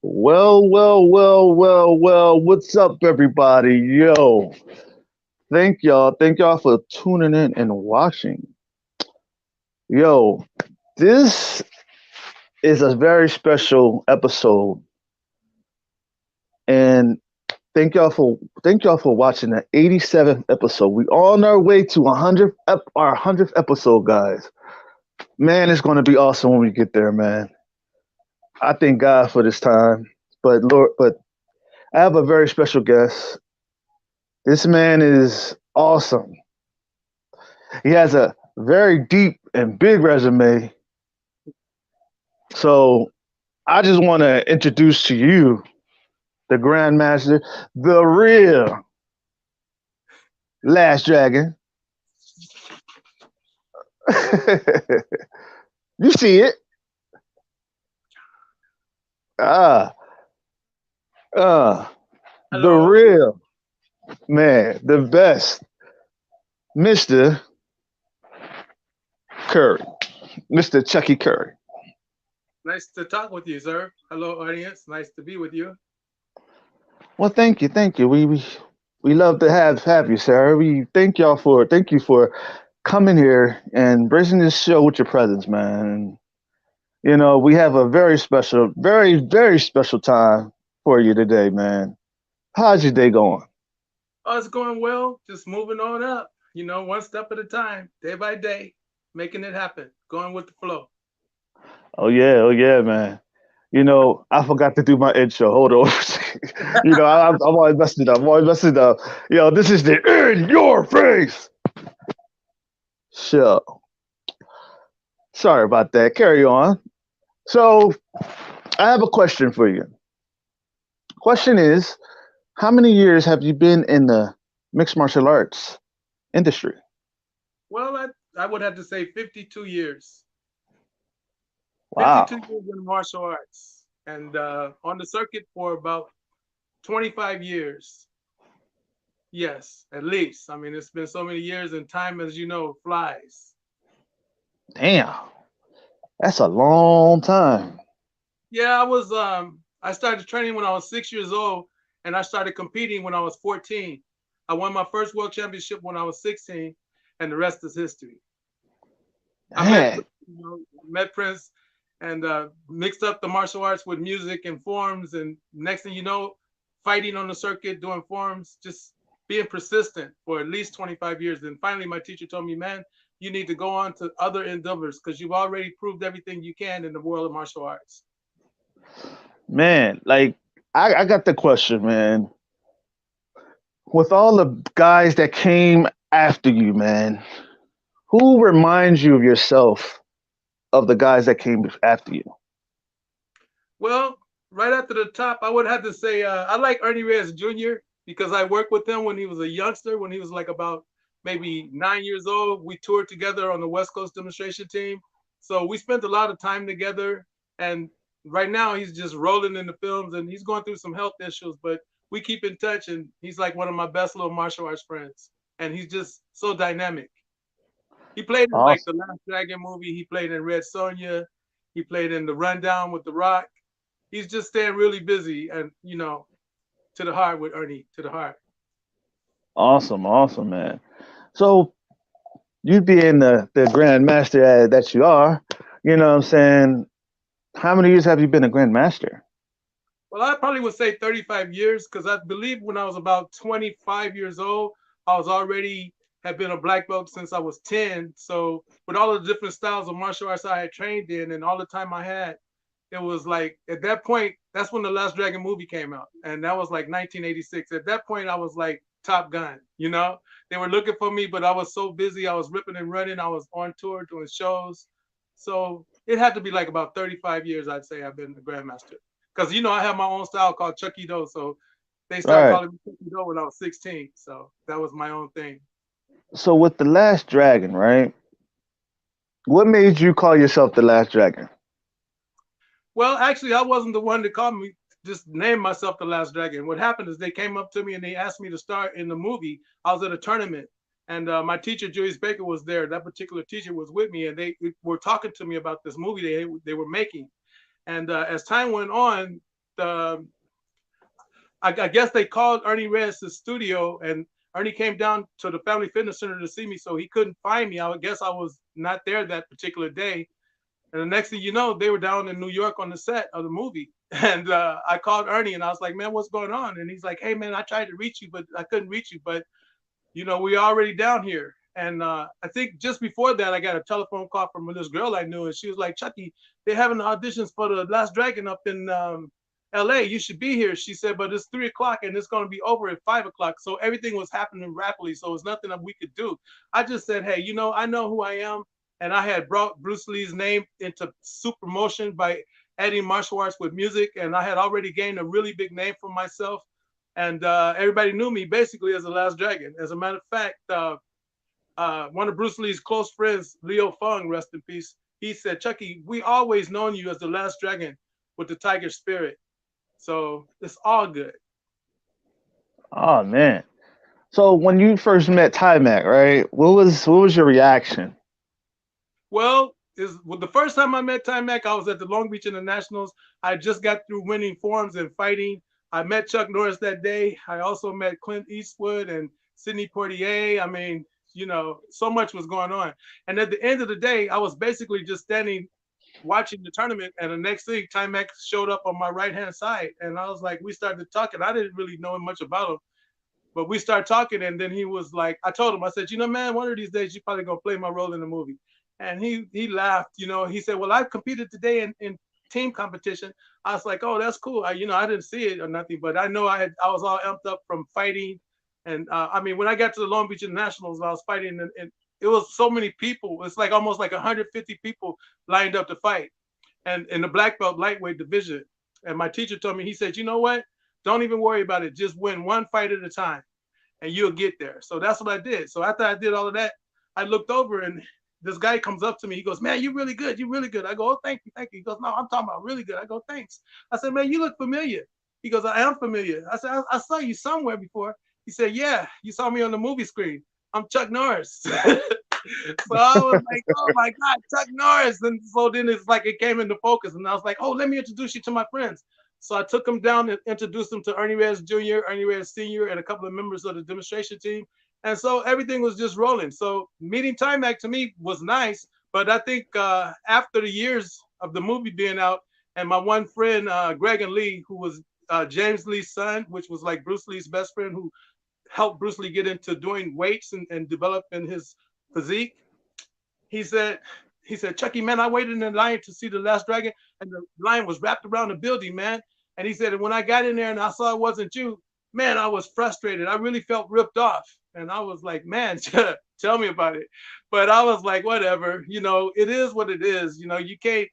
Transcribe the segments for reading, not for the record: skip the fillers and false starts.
Well. What's up, everybody? Yo, thank y'all for tuning in and watching. Yo, this is a very special episode, and thank y'all for watching the 87th episode. We on our way to 100th episode, guys. Man, it's going to be awesome when we get there, man. I thank God for this time, but I have a very special guest. This man is awesome. He has a very deep and big resume. So I just want to introduce to you the Grandmaster, the real Last Dragon. You see it. Ah, uh, the Hello. real man, the best, Mr. Curry, Mr. Chucky Curry. Nice to talk with you, sir. Hello, audience. Nice to be with you. Well, thank you. We love to have you, Sarah. We thank you for coming here and gracing this show with your presence, man. And, we have a very special time for you today, man. How's your day going? Oh, it's going well. Just moving on up. One step at a time, day by day, making it happen, going with the flow. Oh yeah, man. I forgot to do my intro. Hold on. I'm always messing up. I'm always messing up. This is the in your face show. Sorry about that. Carry on. So I have a question for you. Question is, how many years have you been in the mixed martial arts industry? Well, I would have to say 52 years. 52 Wow. years in martial arts. And on the circuit for about 25 years. Yes, at least. I mean, it's been so many years, and time, as you know, flies. Damn. That's a long time. Yeah, I started training when I was 6 years old, and I started competing when I was 14. I won my first world championship when I was 16, and the rest is history. I met Man. met Prince, and mixed up the martial arts with music and forms, and next thing you know, fighting on the circuit, doing forms, just being persistent for at least 25 years. And finally, my teacher told me, "Man, you need to go on to other endeavors because you've already proved everything you can in the world of martial arts." Man, like I got the question, man. With all the guys that came after you, man, who reminds you of yourself of the guys that came after you? Well, right after the top, I would have to say I like Ernie Reyes Jr. because I worked with him when he was a youngster, when he was like about maybe 9 years old. We toured together on the West Coast demonstration team. So we spent a lot of time together. And right now he's just rolling in the films and he's going through some health issues, but we keep in touch and he's like one of my best little martial arts friends. And he's just so dynamic. He played in like Awesome. the Last Dragon movie, he played in Red Sonja, he played in The Rundown with The Rock. He's just staying really busy and to the heart with Ernie, to the heart. Awesome, man. So you being the grandmaster that you are, what I'm saying, how many years have you been a grandmaster? Well, I probably would say 35 years because I believe when I was about 25 years old, I was already had been a black belt since I was 10. So with all the different styles of martial arts I had trained in and all the time I had, it was like at that point, that's when the Last Dragon movie came out. And that was like 1986. At that point, I was like Top Gun. They were looking for me, but I was so busy. I was ripping and running. I was on tour doing shows. So it had to be like about 35 years, I'd say I've been the Grandmaster. Because I have my own style called Chucky Doe. So they started Right. calling me Chucky Doe when I was 16. So that was my own thing. So with the last dragon, right? What made you call yourself the last dragon? Well, actually, I wasn't the one to call me, just name myself the Last Dragon. What happened is they came up to me and they asked me to start in the movie. I was at a tournament, and my teacher, Julius Baker, was there. That particular teacher was with me, and they were talking to me about this movie they were making. And as time went on, I guess they called Ernie Reyes' studio, and Ernie came down to the Family Fitness Center to see me, so he couldn't find me. I guess I was not there that particular day. And the next thing you know, they were down in New York on the set of the movie. And I called Ernie and I was like, man, what's going on? And he's like, hey, man, I tried to reach you, but I couldn't reach you. But, we're already down here. And I think just before that, I got a telephone call from this girl I knew. And she was like, Chucky, they're having auditions for the Last Dragon up in LA. You should be here. She said, but it's 3 o'clock and it's going to be over at 5 o'clock. So everything was happening rapidly. So it's nothing that we could do. I just said, hey, I know who I am. And I had brought Bruce Lee's name into super motion by adding martial arts with music. And I had already gained a really big name for myself. And everybody knew me basically as the Last Dragon. As a matter of fact, one of Bruce Lee's close friends, Leo Fung, rest in peace, he said, Chucky, we always known you as the Last Dragon with the tiger spirit. So it's all good. Oh man. So when you first met Mac, right? What was your reaction? The first time I met Mac, I was at the Long Beach Internationals. I just got through winning forums and fighting. I met Chuck Norris that day. I also met Clint Eastwood and Sidney Poitier. I mean, so much was going on. And at the end of the day, I was basically just standing watching the tournament. And the next thing, Mac showed up on my right-hand side. And I was like, we started talking. I didn't really know much about him. But we started talking, and then he was like, I told him, I said, man, one of these days you're probably gonna play my role in the movie. And he laughed, he said, well, I competed today in team competition. I was like, oh, that's cool. I didn't see it or nothing, but I know I was all amped up from fighting. And I mean, when I got to the Long Beach Nationals, I was fighting, and it was so many people. It's like almost like 150 people lined up to fight, and in the black belt lightweight division. And my teacher told me, he said, you know what? Don't even worry about it. Just win one fight at a time and you'll get there. So that's what I did. So after I did all of that, I looked over and this guy comes up to me. He goes, man, you're really good. You're really good. I go, oh, thank you. Thank you. He goes, no, I'm talking about really good. I go, thanks. I said, man, you look familiar. He goes, I am familiar. I said, I saw you somewhere before. He said, yeah, you saw me on the movie screen. I'm Chuck Norris. So I was like, oh my God, Chuck Norris. And so then it's like it came into focus. And I was like, oh, let me introduce you to my friends. So I took him down and introduced him to Ernie Reyes Jr., Ernie Reyes Sr., and a couple of members of the demonstration team. And so everything was just rolling. So meeting Mac to me was nice. But I think after the years of the movie being out, and my one friend, Greg and Lee, who was James Lee's son, which was like Bruce Lee's best friend, who helped Bruce Lee get into doing weights and developing his physique. He said, Chucky, man, I waited in the line to see The Last Dragon, and the line was wrapped around the building, man. And he said, and when I got in there and I saw it wasn't you, man, I was frustrated. I really felt ripped off. And I was like, man, tell me about it. But I was like, whatever, it is what it is. You can't,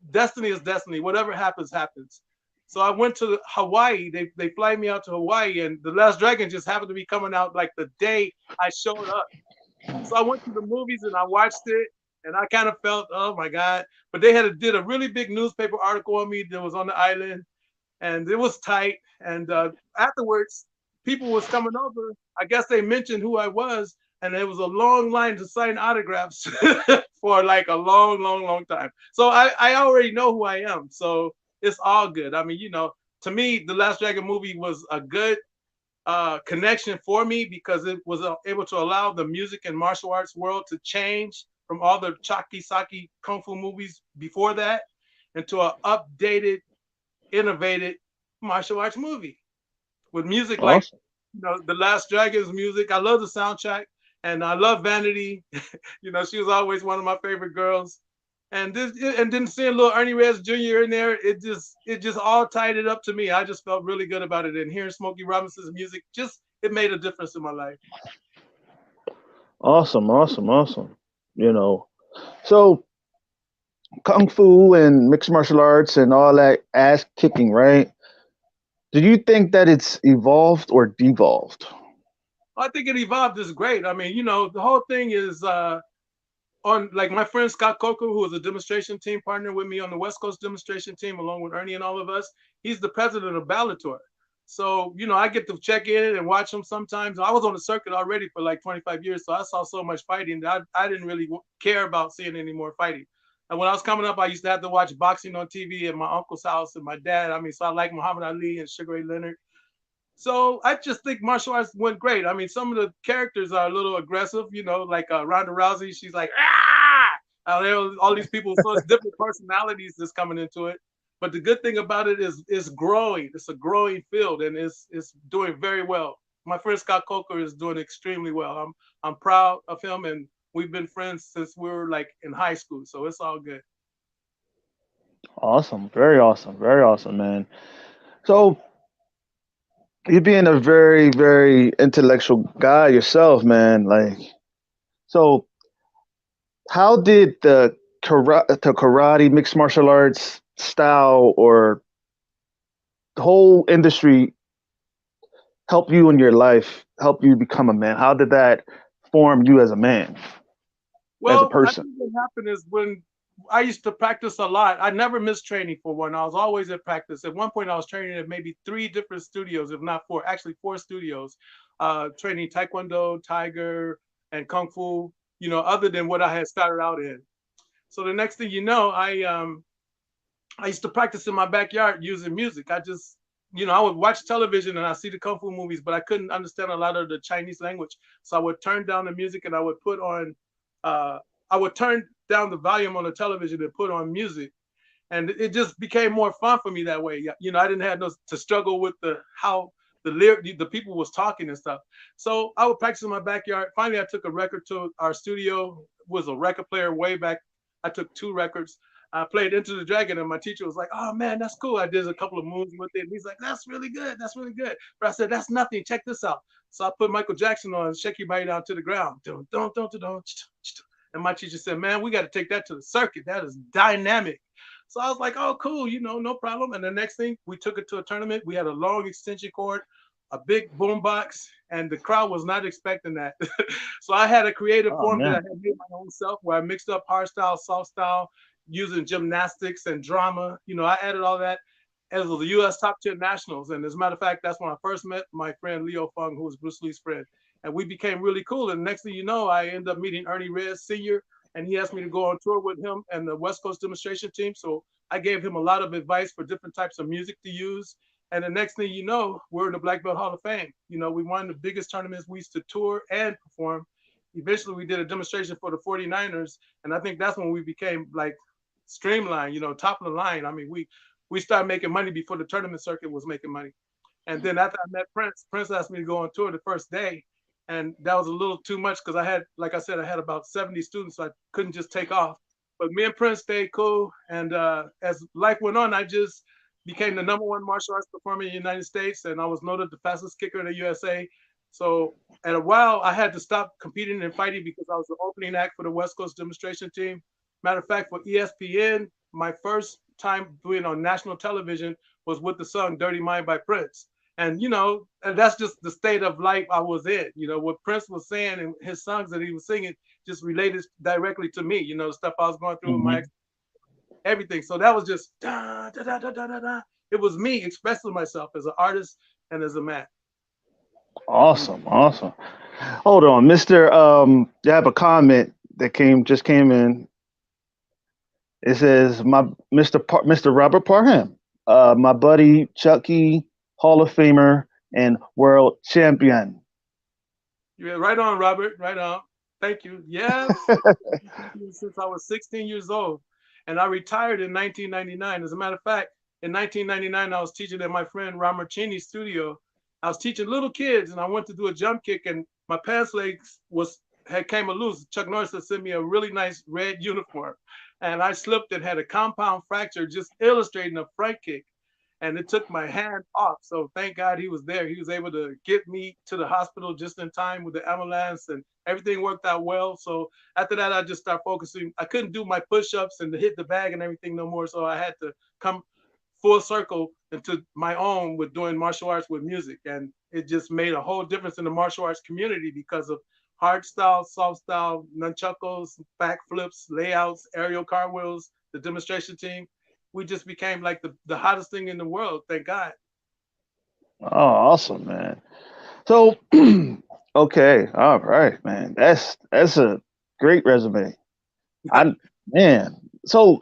destiny is destiny. Whatever happens, happens. So I went to Hawaii. They fly me out to Hawaii, and The Last Dragon just happened to be coming out like the day I showed up. So I went to the movies and I watched it, and I kind of felt, oh my God. But they did a really big newspaper article on me that was on the island, and it was tight. And afterwards, people was coming over. I guess they mentioned who I was, and there was a long line to sign autographs for like a long, long, long time. So I already know who I am. So it's all good. I mean, to me, the Last Dragon movie was a good connection for me because it was able to allow the music and martial arts world to change from all the Chucky Saki kung fu movies before that into an updated, innovated martial arts movie with music like Awesome. the Last Dragon's music. I love the soundtrack, and I love Vanity. She was always one of my favorite girls. And then seeing little Ernie Reyes Jr. in there, it just all tied it up to me. I just felt really good about it. And hearing Smokey Robinson's music, it made a difference in my life. Awesome, awesome, awesome. You know, so kung fu and mixed martial arts and all that ass kicking, right? Do you think that it's evolved or devolved? I think it evolved is great. I mean, the whole thing is on like my friend Scott Coker, who was a demonstration team partner with me on the West Coast demonstration team, along with Ernie and all of us. He's the president of Bellator. So, I get to check in and watch him sometimes. I was on the circuit already for like 25 years, so I saw so much fighting that I didn't really care about seeing any more fighting. And when I was coming up, I used to have to watch boxing on TV at my uncle's house and my dad. I mean, so I like Muhammad Ali and Sugar Ray Leonard. So I just think martial arts went great. I mean, some of the characters are a little aggressive, like Ronda Rousey. She's like, ah! All these people, so it's different personalities that's coming into it. But the good thing about it is it's growing. It's a growing field, and it's doing very well. My friend Scott Coker is doing extremely well. I'm proud of him, and we've been friends since we were like in high school. So it's all good. Awesome, very awesome, man. So you being a very, very intellectual guy yourself, man. Like, so how did the karate mixed martial arts style or the whole industry help you in your life, help you become a man? How did that form you as a man, as a Well, I person? think what happened is when I used to practice a lot, I never missed training for one. I was always at practice. At one point, I was training at maybe three different studios, if not four, actually four studios, training Taekwondo, Tiger, and Kung Fu, other than what I had started out in. So the next thing you know, I used to practice in my backyard using music. I would watch television and I see the kung fu movies, but I couldn't understand a lot of the Chinese language. So I would turn down the music and uh, I would turn down the volume on the television and put on music, and it just became more fun for me that way. I didn't have no to struggle with the how the people was talking and stuff. So I would practice in my backyard. Finally, I took a record to our studio. Was a record player way back. I took two records. I played Into the Dragon, and my teacher was like, "Oh man, that's cool." I did a couple of moves with it, and he's like, "That's really good. That's really good." But I said, "That's nothing. Check this out." So I put Michael Jackson on, "Shake Your Body Down to the Ground." And my teacher said, "Man, we got to take that to the circuit. That is dynamic." So I was like, "Oh, cool, no problem." And the next thing, we took it to a tournament. We had a long extension cord, a big boom box, and the crowd was not expecting that. So I had a creative Oh form that I man. had made my own self, where I mixed up hard style, soft style, using gymnastics and drama. I added all that as the U.S. top 10 nationals. And as a matter of fact, that's when I first met my friend Leo Fung, who was Bruce Lee's friend. And we became really cool. And next thing you know, I ended up meeting Ernie Reyes Sr., and he asked me to go on tour with him and the West Coast demonstration team. So I gave him a lot of advice for different types of music to use. And the next thing you know, we're in the Black Belt Hall of Fame. We won the biggest tournaments. We used to tour and perform. Eventually, we did a demonstration for the 49ers. And I think that's when we became like streamlined, top of the line. I mean, we started making money before the tournament circuit was making money. And then after I met Prince asked me to go on tour the first day. And that was a little too much because like I said, I had about 70 students, so I couldn't just take off. But me and Prince stayed cool. And as life went on, I just became the number one martial arts performer in the United States. And I was noted the fastest kicker in the USA. So at a while, I had to stop competing and fighting because I was the opening act for the West Coast demonstration team. Matter of fact, for ESPN, my first time doing on national television was with the song Dirty Mind by Prince. And that's just the state of life I was in. What Prince was saying and his songs that he was singing just related directly to me, the stuff I was going through with my Hmm. everything. So that was just da, da, da, da, da, da, da. It was me expressing myself as an artist and as a man. Awesome. Hold on, Mister. You have a comment that came in. It says Mr. Robert Parham, my buddy Chucky, Hall of Famer and world champion. You're right on, Robert. Right on. Thank you. Yes, since I was 16 years old, and I retired in 1999. As a matter of fact, in 1999, I was teaching at my friend Ramarchini's studio. I was teaching little kids, and I went to do a jump kick, and my pants legs had came loose. Chuck Norris had sent me a really nice red uniform, and I slipped and had a compound fracture, just illustrating a front kick. And it took my hand off. So thank God he was there. He was able to get me to the hospital just in time with the ambulance, and everything worked out well. So after that, I just started focusing. I couldn't do my push-ups and hit the bag and everything no more. So I had to come full circle into my own with doing martial arts with music. And it just made a whole difference in the martial arts community because of hard style, soft style, nunchuckles, back flips, layouts, aerial cartwheels, the demonstration team. We just became like the hottest thing in the world. Thank God. Oh, awesome, man. So, okay, all right, man. That's a great resume. I man. So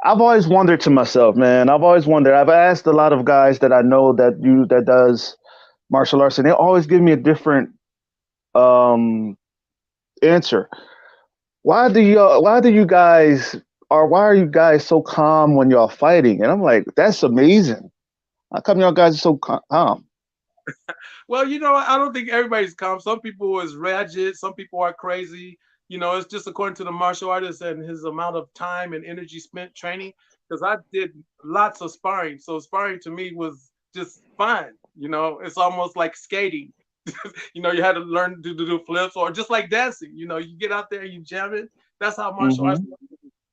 I've always wondered to myself, man. I've always wondered. I've asked a lot of guys that I know that does martial arts, and they always give me a different um, answer. Why do you guys or why are you guys so calm when y'all fighting? And I'm like, that's amazing. How come y'all guys are so calm? Well, I don't think everybody's calm. Some people is rigid. Some people are crazy. It's just according to the martial artist and his amount of time and energy spent training. Because I did lots of sparring, so sparring to me was just fun. It's almost like skating. You had to learn to do flips, or just like dancing. You get out there, you jam it. That's how martial arts. Hmm.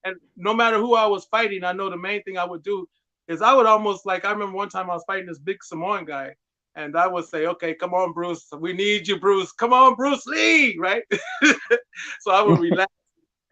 And no matter who I was fighting, I know the main thing I would do is I would almost like I remember one time I was fighting this big Samoan guy, and I would say, "Okay, come on, Bruce, we need you, Bruce. Come on, Bruce Lee, right?" So I would relax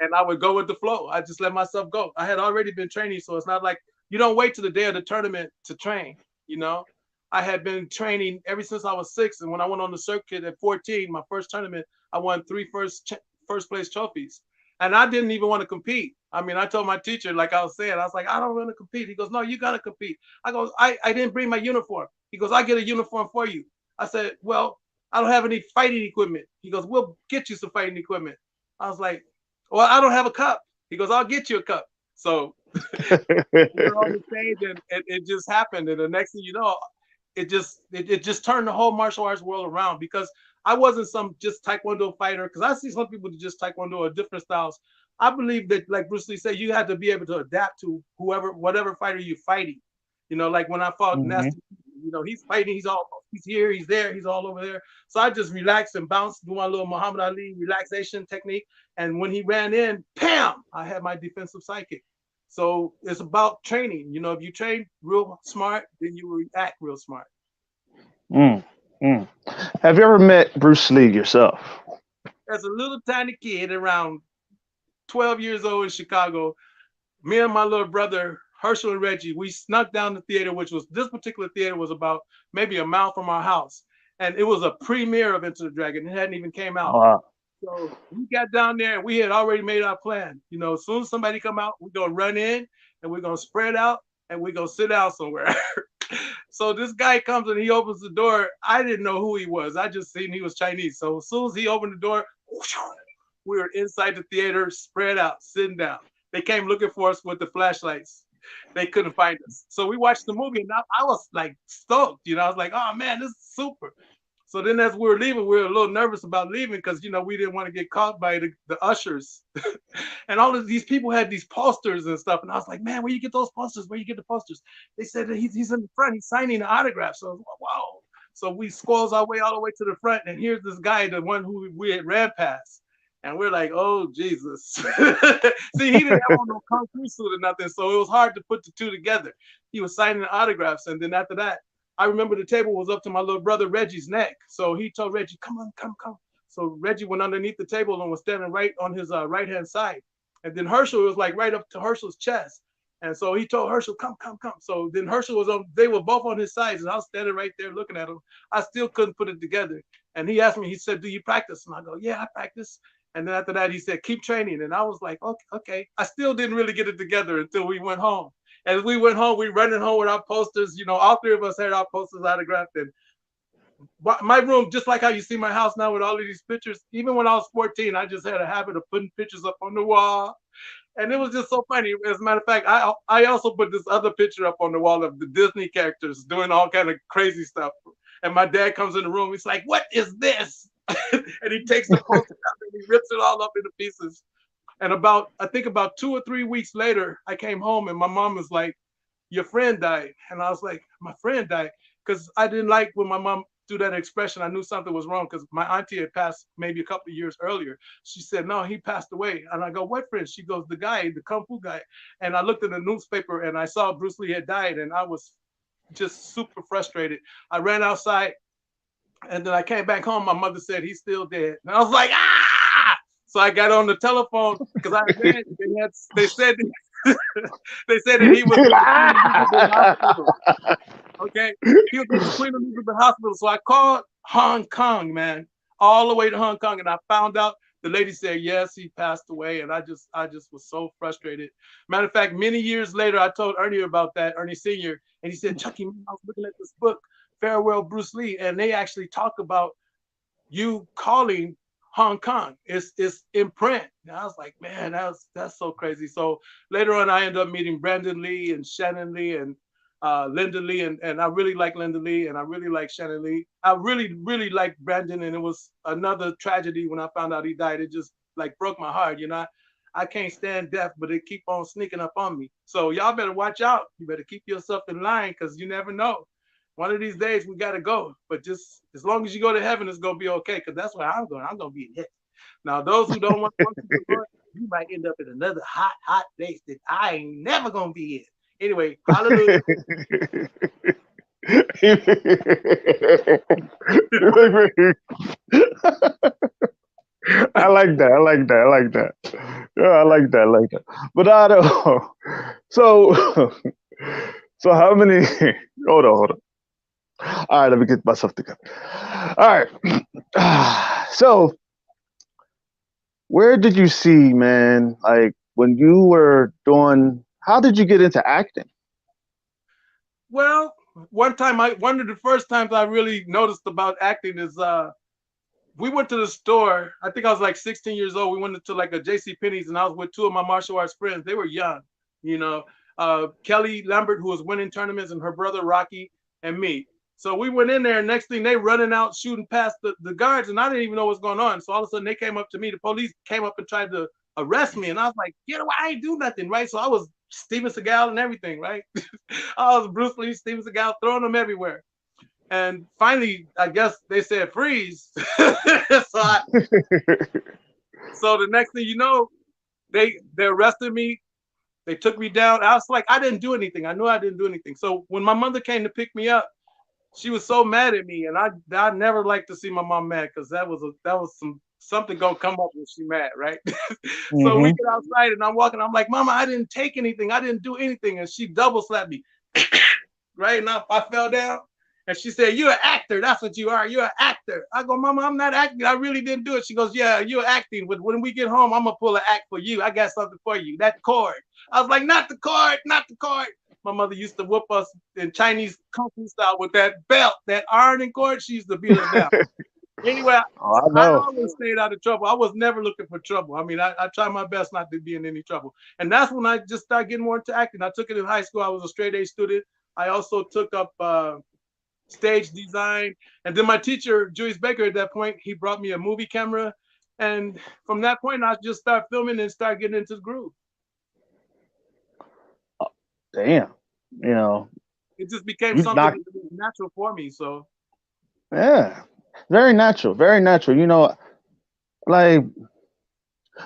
and I would go with the flow. I just let myself go. I had already been training, so it's not like you don't wait to the day of the tournament to train. You know, I had been training ever since I was 6, and when I went on the circuit at 14, my first tournament, I won three first place trophies, and I didn't even want to compete. I mean, I told my teacher, like I was saying, I was like, I don't want to compete. He goes, No, you gotta compete. I go, I didn't bring my uniform. He goes, I get a uniform for you. I said, well, I don't have any fighting equipment. He goes, we'll get you some fighting equipment. I was like, well, I don't have a cup. He goes, I'll get you a cup. So we're on the stage, and it just happened. And the next thing you know, it just turned the whole martial arts world around because I wasn't some just taekwondo fighter. Because I see some people that just taekwondo or different styles. I believe that, like Bruce Lee said, you had to be able to adapt to whatever fighter you're fighting. Like when I fought Hmm. Nasty, he's fighting, he's here, he's there, he's all over there. So I just relaxed and bounced, do my little Muhammad Ali relaxation technique. And when he ran in, bam, I had my defensive sidekick. So it's about training. If you train real smart, then you will act real smart. Mm, mm. Have you ever met Bruce Lee yourself? As a little tiny kid around 12 years old in Chicago, me and my little brother Herschel and Reggie, we snuck down the theater, which was this particular theater was about maybe a mile from our house, and it was a premiere of Enter the Dragon. It hadn't even came out. Wow. So we got down there and we had already made our plan. As soon as somebody come out, we're gonna run in and we're gonna spread out and we're gonna sit down somewhere. So this guy comes and he opens the door. I didn't know who he was. I just seen he was Chinese. So as soon as he opened the door, we were inside the theater, spread out, sitting down. They came looking for us with the flashlights. They couldn't find us. So we watched the movie and I was like stoked. I was like, oh man, this is super. So then as we were leaving, we were a little nervous about leaving because, we didn't want to get caught by the ushers. And all of these people had these posters and stuff. And I was like, man, where you get those posters? Where you get the posters? They said that he's in the front. He's signing the autograph. So I was like, wow. So we squalls our way all the way to the front. And here's this guy, the one who we had ran past. And we're like, oh, Jesus. See, he didn't have on no kung fu suit or nothing. So it was hard to put the two together. He was signing the autographs. And then after that, I remember the table was up to my little brother Reggie's neck. So he told Reggie, come on, come, come. So Reggie went underneath the table and was standing right on his right-hand side. And then Herschel was like right up to Herschel's chest. And so he told Herschel, come, come, come. So then Herschel they were both on his sides, and I was standing right there looking at him. I still couldn't put it together. And he asked me, he said, do you practice? And I go, yeah, I practice. And then after that, he said, keep training. And I was like, okay, okay. I still didn't really get it together until we went home. As we went home, we running home with our posters. All three of us had our posters autographed. And my room, just like how you see my house now with all of these pictures, even when I was 14, I just had a habit of putting pictures up on the wall. And it was just so funny. As a matter of fact, I also put this other picture up on the wall of the Disney characters doing all kind of crazy stuff. And my dad comes in the room. He's like, what is this? And he takes the poster out and he rips it all up into pieces. And I think about 2 or 3 weeks later, I came home and my mom was like, your friend died. And I was like, my friend died. Because I didn't like when my mom threw that expression. I knew something was wrong because my auntie had passed maybe a couple of years earlier. She said, no, he passed away. And I go, what friend? She goes, the guy, the Kung Fu guy. And I looked in the newspaper and I saw Bruce Lee had died. And I was just super frustrated. I ran outside and then I came back home. My mother said, he's still dead. And I was like, ah! So I got on the telephone because I read they said they said that he was in the Queen Elizabeth Hospital. Okay, he was in the Queen Elizabeth Hospital. So I called Hong Kong, man, all the way to Hong Kong, and I found out The lady said, yes, he passed away. And I just was so frustrated. Matter of fact, many years later, I told Ernie about that, Ernie Sr., and he said, Chucky, man, I was looking at this book, Farewell Bruce Lee, and they actually talk about you calling Hong Kong. It's in print. And I was like, man, that's so crazy. So later on, I ended up meeting Brandon Lee and Shannon Lee and Linda Lee, and I really like Linda Lee, and I really like Shannon Lee. I really, really like Brandon, and it was another tragedy when I found out he died. It just like broke my heart, you know. I can't stand death, but it keep on sneaking up on me. So y'all better watch out. You better keep yourself in line because you never know. One of these days we gotta go, but just as long as you go to heaven, it's gonna be okay. Because that's where I'm going. I'm gonna be in heaven. Now, those who don't want to the Lord, you might end up in another hot, hot place that I ain't never gonna be in. Anyway, hallelujah. I like that. I like that. I like that. Yeah, I like that. I like that. But I don't. So, so how many? Hold on, hold on. All right, let me get myself together. All right. So, where did you see, man? Like when you were doing, how did you get into acting? Well, one of the first times I really noticed about acting is we went to the store. I think I was like 16 years old. We went to like a JC Penney's, and I was with two of my martial arts friends. They were young, you know, Kelly Lambert, who was winning tournaments, and her brother Rocky, and me. So we went in there, and next thing they running out, shooting past the guards, and I didn't even know what's going on. So all of a sudden they came up to me. The police came up and tried to arrest me, and I was like, get away! I ain't do nothing, right? So I was Steven Seagal and everything, right? I was Bruce Lee, Steven Seagal, throwing them everywhere. And finally, I guess they said freeze. So the next thing you know, they arrested me. They took me down. I was like, I didn't do anything. I knew I didn't do anything. So when my mother came to pick me up, she was so mad at me, and I never like to see my mom mad because that was something gonna come up when she mad, right? So we Hmm. get outside, and I'm walking. I'm like, Mama, I didn't take anything. I didn't do anything, and she double slapped me, right? And I fell down. And she said, "You're an actor. That's what you are. You're an actor." I go, "Mama, I'm not acting. I really didn't do it." She goes, "Yeah, you're acting. But when we get home, I'm gonna pull an act for you. I got something for you. That cord." I was like, "Not the cord, not the cord." My mother used to whoop us in Chinese kung fu style with that belt, that iron and cord. She used to beat us down. Anyway, Oh, I I know. always stayed out of trouble. I was never looking for trouble. I mean, I tried my best not to be in any trouble. And that's when I just started getting more into acting. I took it in high school. I was a straight A student. I also took up stage design. And then my teacher, Julius Baker, at that point, he brought me a movie camera. And from that point, I just started filming and started getting into the groove. Damn. You know, It just became you something knocked. that was natural for me. So, Yeah. Very natural. Very natural. You know, like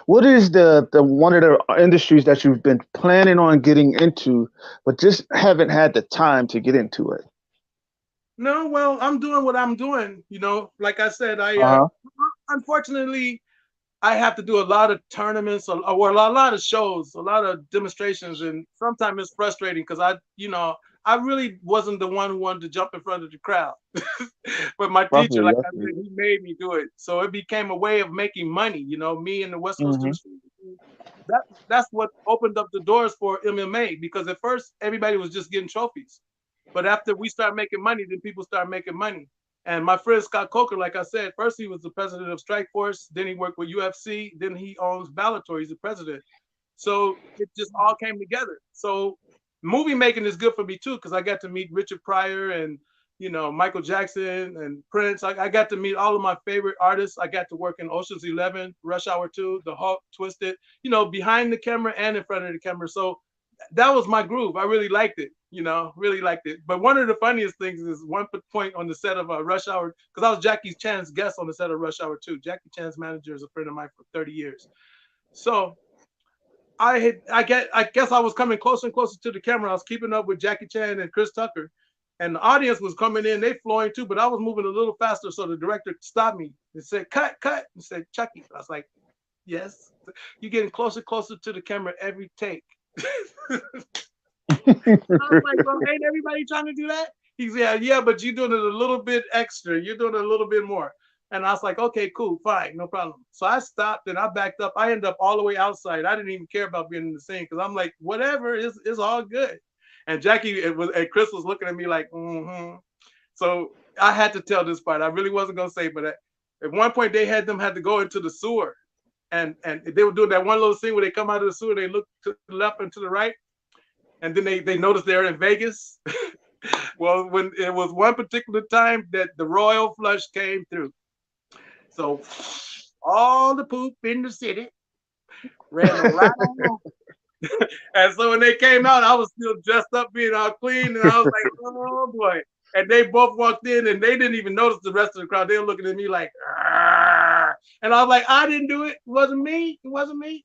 what is the one of the industries that you've been planning on getting into, but just haven't had the time to get into it? no, well, I'm doing what I'm doing. Like I said, Uh huh. unfortunately, I have to do a lot of tournaments or a lot of shows, a lot of demonstrations, and sometimes it's frustrating because I really wasn't the one who wanted to jump in front of the crowd, but my I teacher, feel like you. I I feel said, you. he made me do it, so it became a way of making money. Me and the West Coast Hmm. industry. That's what opened up the doors for MMA because at first everybody was just getting trophies, but after we started making money, then people started making money. And my friend Scott Coker, like I said, first he was the president of Strikeforce, then he worked with UFC, then he owns Bellator. He's the president. So it just all came together. So movie making is good for me too because I got to meet Richard Pryor and Michael Jackson and Prince. I got to meet all of my favorite artists. I got to work in Ocean's 11, Rush Hour 2, The Hulk, Twisted. Behind the camera and in front of the camera. So that was my groove. I really liked it. Really liked it. But one of the funniest things is one point on the set of Rush Hour, because I was Jackie Chan's guest on the set of Rush Hour 2. Jackie Chan's manager is a friend of mine for 30 years. So I guess I was coming closer and closer to the camera. I was keeping up with Jackie Chan and Chris Tucker. And the audience was coming in, they flowing too, but I was moving a little faster. So the director stopped me and said, cut, cut, and said, Chucky. I was like, yes. You're getting closer, closer to the camera every take. I was like, well, ain't everybody trying to do that? He said, yeah, but you're doing it a little bit extra. You're doing it a little bit more. And I was like, okay, cool, fine, no problem. So I stopped and I backed up. I ended up all the way outside. I didn't even care about being in the scene because I'm like, whatever, it's all good. And and Chris was looking at me like, mm-hmm. So I had to tell this part. I really wasn't gonna say, but at one point they had to go into the sewer, and they were doing that one little scene where they come out of the sewer, they look to the left and to the right, and then they notice they're in Vegas. Well, when it was one particular time that the royal flush came through, so all the poop in the city ran right on over. And so when they came out, I was still dressed up, being all clean, and I was like, oh boy. And they both walked in, and they didn't even notice the rest of the crowd. They were looking at me like, argh. And I was like, I didn't do it. It wasn't me. It wasn't me.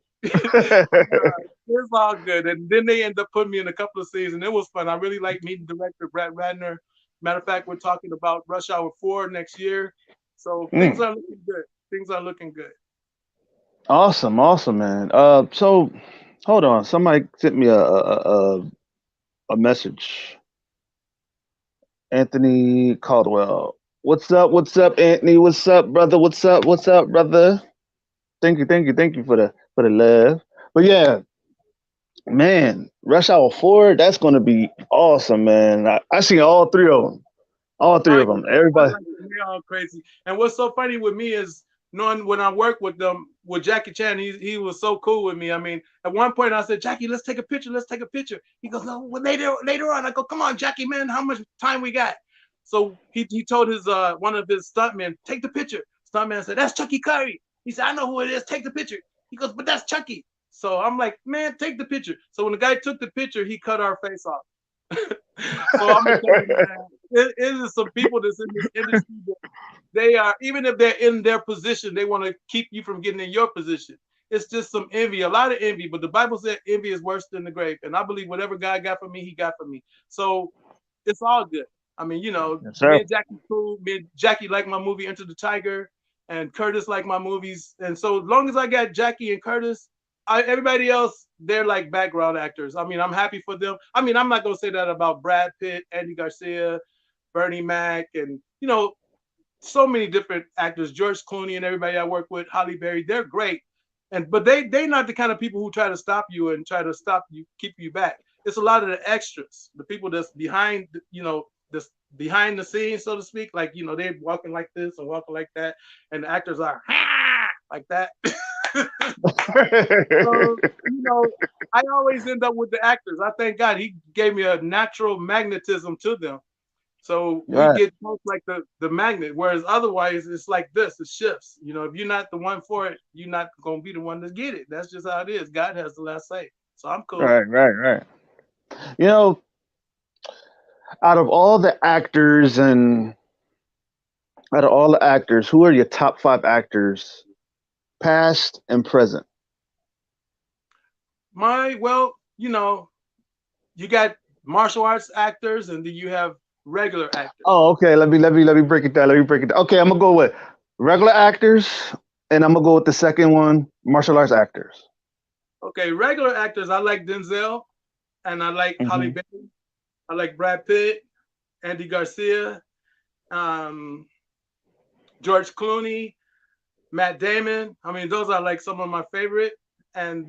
It's all good. And then they ended up putting me in a couple of scenes, and it was fun. I really like meeting director Brett Ratner. Matter of fact, we're talking about Rush Hour 4 next year. So things are looking good. Things are looking good. Awesome, awesome, man. So hold on. Somebody sent me a message. Anthony Caldwell. What's up? What's up, Anthony? What's up, brother? What's up? What's up, brother? Thank you for the love. But yeah, man, Rush Hour 4, that's gonna be awesome, man. I seen all three of them. All Oh, three of them. Everybody. they're all crazy. And what's so funny with me is knowing when I worked with them with Jackie Chan, he was so cool with me. I mean, at one point I said, Jackie, let's take a picture. Let's take a picture. He goes, no, well, later on. I go, come on, Jackie, man, how much time we got? So he told his one of his stuntmen, take the picture. Stuntman said, that's Chucky Currie. He said, I know who it is. Take the picture. He goes, but that's Chucky. So I'm like, man, take the picture. So when the guy took the picture, he cut our face off. So I'm gonna tell you, man, it is some people that's in this industry that they are, even if they're in their position, they want to keep you from getting in your position. It's just some envy, a lot of envy. But the Bible said envy is worse than the grave, and I believe whatever God got for me, He got for me. So it's all good. I mean, Yes, me sir. and Jackie cool. Me and Jackie like my movie Enter the Tiger, and Curtis like my movies. And so as long as I got Jackie and Curtis, everybody else, they're like background actors. I mean, I'm happy for them. I mean, I'm not gonna say that about Brad Pitt, Andy Garcia, Bernie Mac, and so many different actors, George Clooney and everybody I work with, Holly Berry, they're great. But they not the kind of people who try to stop you and try to stop you, keep you back. It's a lot of the extras, the people that's behind, this behind the scenes, so to speak. Like, they're walking like this and walking like that, and the actors are like that. So, I always end up with the actors. I thank God He gave me a natural magnetism to them. So we Right, get close like the magnet, whereas otherwise it's like this, it shifts. If you're not the one for it, you're not gonna be the one to get it. That's just how it is. God has the last say. So I'm cool. right. You know, out of all the actors and out of all the actors, who are your top five actors, past and present? Well, you got martial arts actors and then you have regular actors. Oh, okay. Let me break it down. Let me break it down. Okay, I'm gonna go with regular actors, and I'm gonna go with the second one, martial arts actors. Okay, regular actors, I like Denzel and I like Holly Hmm. Berry. I like Brad Pitt, Andy Garcia, um, George Clooney, Matt Damon. I mean, those are like some of my favorite. And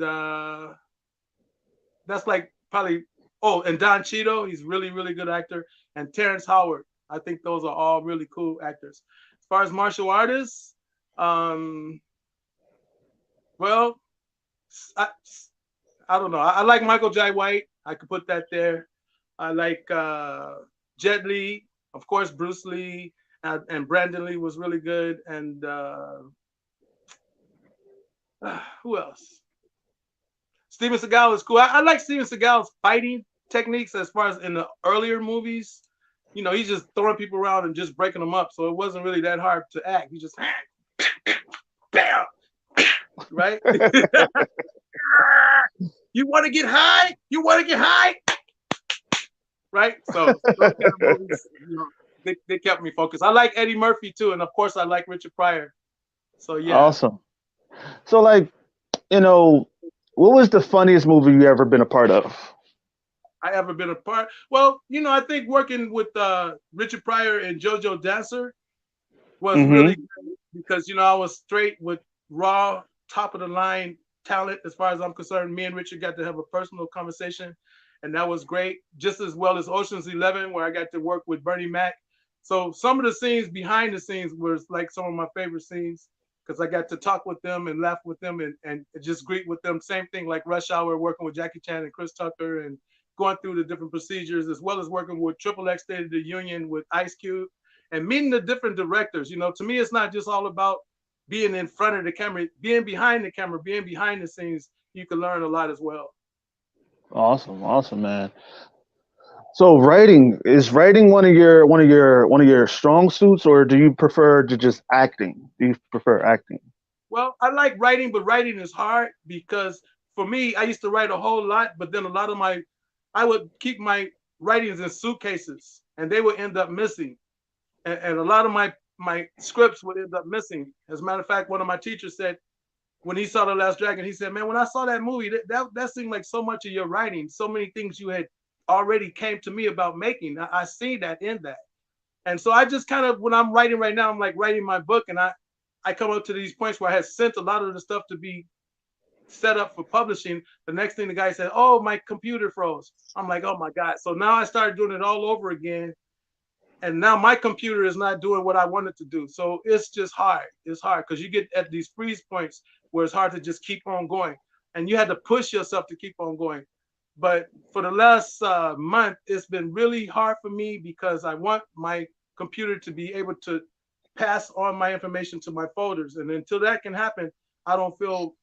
that's like probably, oh, and Don Cheadle, he's really, really good actor. And Terrence Howard. I think those are all really cool actors. As far as martial artists, um, well, I, I don't know. I like Michael Jai White. I could put that there. I like Jet Li, of course, Bruce Lee, and Brandon Lee was really good. And who else? Steven Seagal is cool. I like Steven Seagal's fighting techniques as far as in the earlier movies. He's just throwing people around and just breaking them up. So it wasn't really that hard to act. He just bam, right? You want to get high? You want to get high? Right? So those kind of movies, they kept me focused. I like Eddie Murphy too, and of course I like Richard Pryor. So yeah, Awesome. So, like, you know, what was the funniest movie you ever been a part of? I ever been a part. Well, I think working with Richard Pryor and JoJo Dancer was really Hmm. good. because I was straight with raw, top of the line talent as far as I'm concerned. Me and Richard got to have a personal conversation, and that was great. Just as well as Ocean's 11, where I got to work with Bernie Mac. So some of the scenes behind the scenes was like some of my favorite scenes because I got to talk with them and laugh with them and just greet with them. Same thing like Rush Hour, working with Jackie Chan and Chris Tucker and going through the different procedures, as well as working with Triple X State of the Union with Ice Cube and meeting the different directors. To me, it's not just all about being in front of the camera, being behind the camera, being behind the scenes. You can learn a lot as well. Awesome, awesome, man. So writing one of your strong suits, or do you prefer to just acting? Do you prefer acting? Well, I like writing, but writing is hard because for me, I used to write a whole lot, but then a lot of I would keep my writings in suitcases and they would end up missing. And a lot of my scripts would end up missing. As a matter of fact, one of my teachers said when he saw The Last Dragon, he said, "Man, when I saw that movie, that seemed like so much of your writing, so many things you had already came to me about making. I see that in that." And so I just kind of, when I'm writing right now, I'm like writing my book, and I come up to these points where I had sent a lot of the stuff to be set up for publishing. The next thing the guy said, "Oh, my computer froze." I'm like, "Oh my God." So now I started doing it all over again, and now my computer is not doing what I wanted to do. So it's just hard. It's hard because you get at these freeze points where it's hard to just keep on going, and you had to push yourself to keep on going. But for the last month, it's been really hard for me because I want my computer to be able to pass on my information to my folders, and until that can happen, I don't feel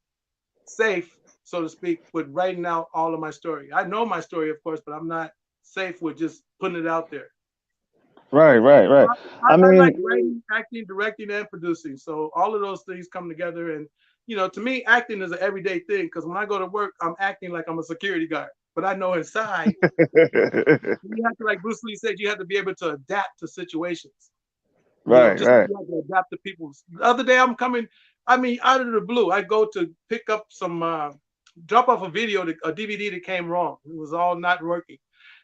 safe, so to speak, with writing out all of my story. I know my story, of course, but I'm not safe with just putting it out there. Right, right, right. I I like mean, writing, acting, directing, and producing. So all of those things come together. And, to me, acting is an everyday thing because when I go to work, I'm acting like I'm a security guard. But I know inside, you have to, like Bruce Lee said, you have to be able to adapt to situations. right, Just like right. you have to adapt to people. The other day, out of the blue, I go to pick up drop off a video, a DVD that came wrong. It was all not working.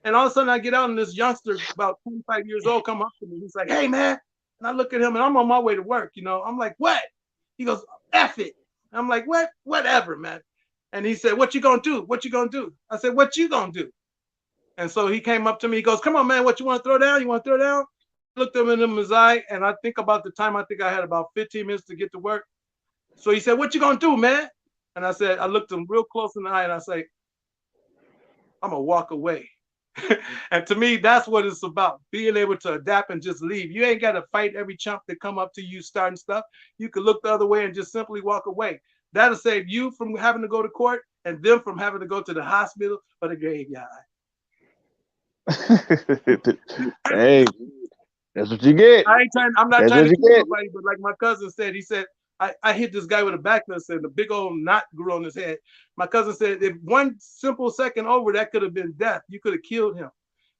And all of a sudden I get out and this youngster, about 25 years old, come up to me. He's like, "Hey, man." And I look at him and I'm on my way to work. I'm like, "What?" He goes, "F it." I'm like, "What? Whatever, man." And he said, "What you gonna do? What you gonna do?" I said, "What you gonna do?" And so he came up to me. He goes, "Come on, man. What you want to throw down? You want to throw down?" I looked him in his eye, and I think about the time I think I had about 15 minutes to get to work. So he said, "What you gonna do, man?" And I said, I looked him real close in the eye, and I say, "I'm gonna walk away." And to me, that's what it's about: being able to adapt and just leave. You ain't got to fight every chump that come up to you starting stuff. You can look the other way and just simply walk away. That'll save you from having to go to court and them from having to go to the hospital or the graveyard. Hey, that's what you get. I'm not That's trying what to you kill get. nobody, but like my cousin said, he said, I hit this guy with a backless and a big old knot grew on his head. My cousin said, if one simple second over, that could have been death. You could have killed him.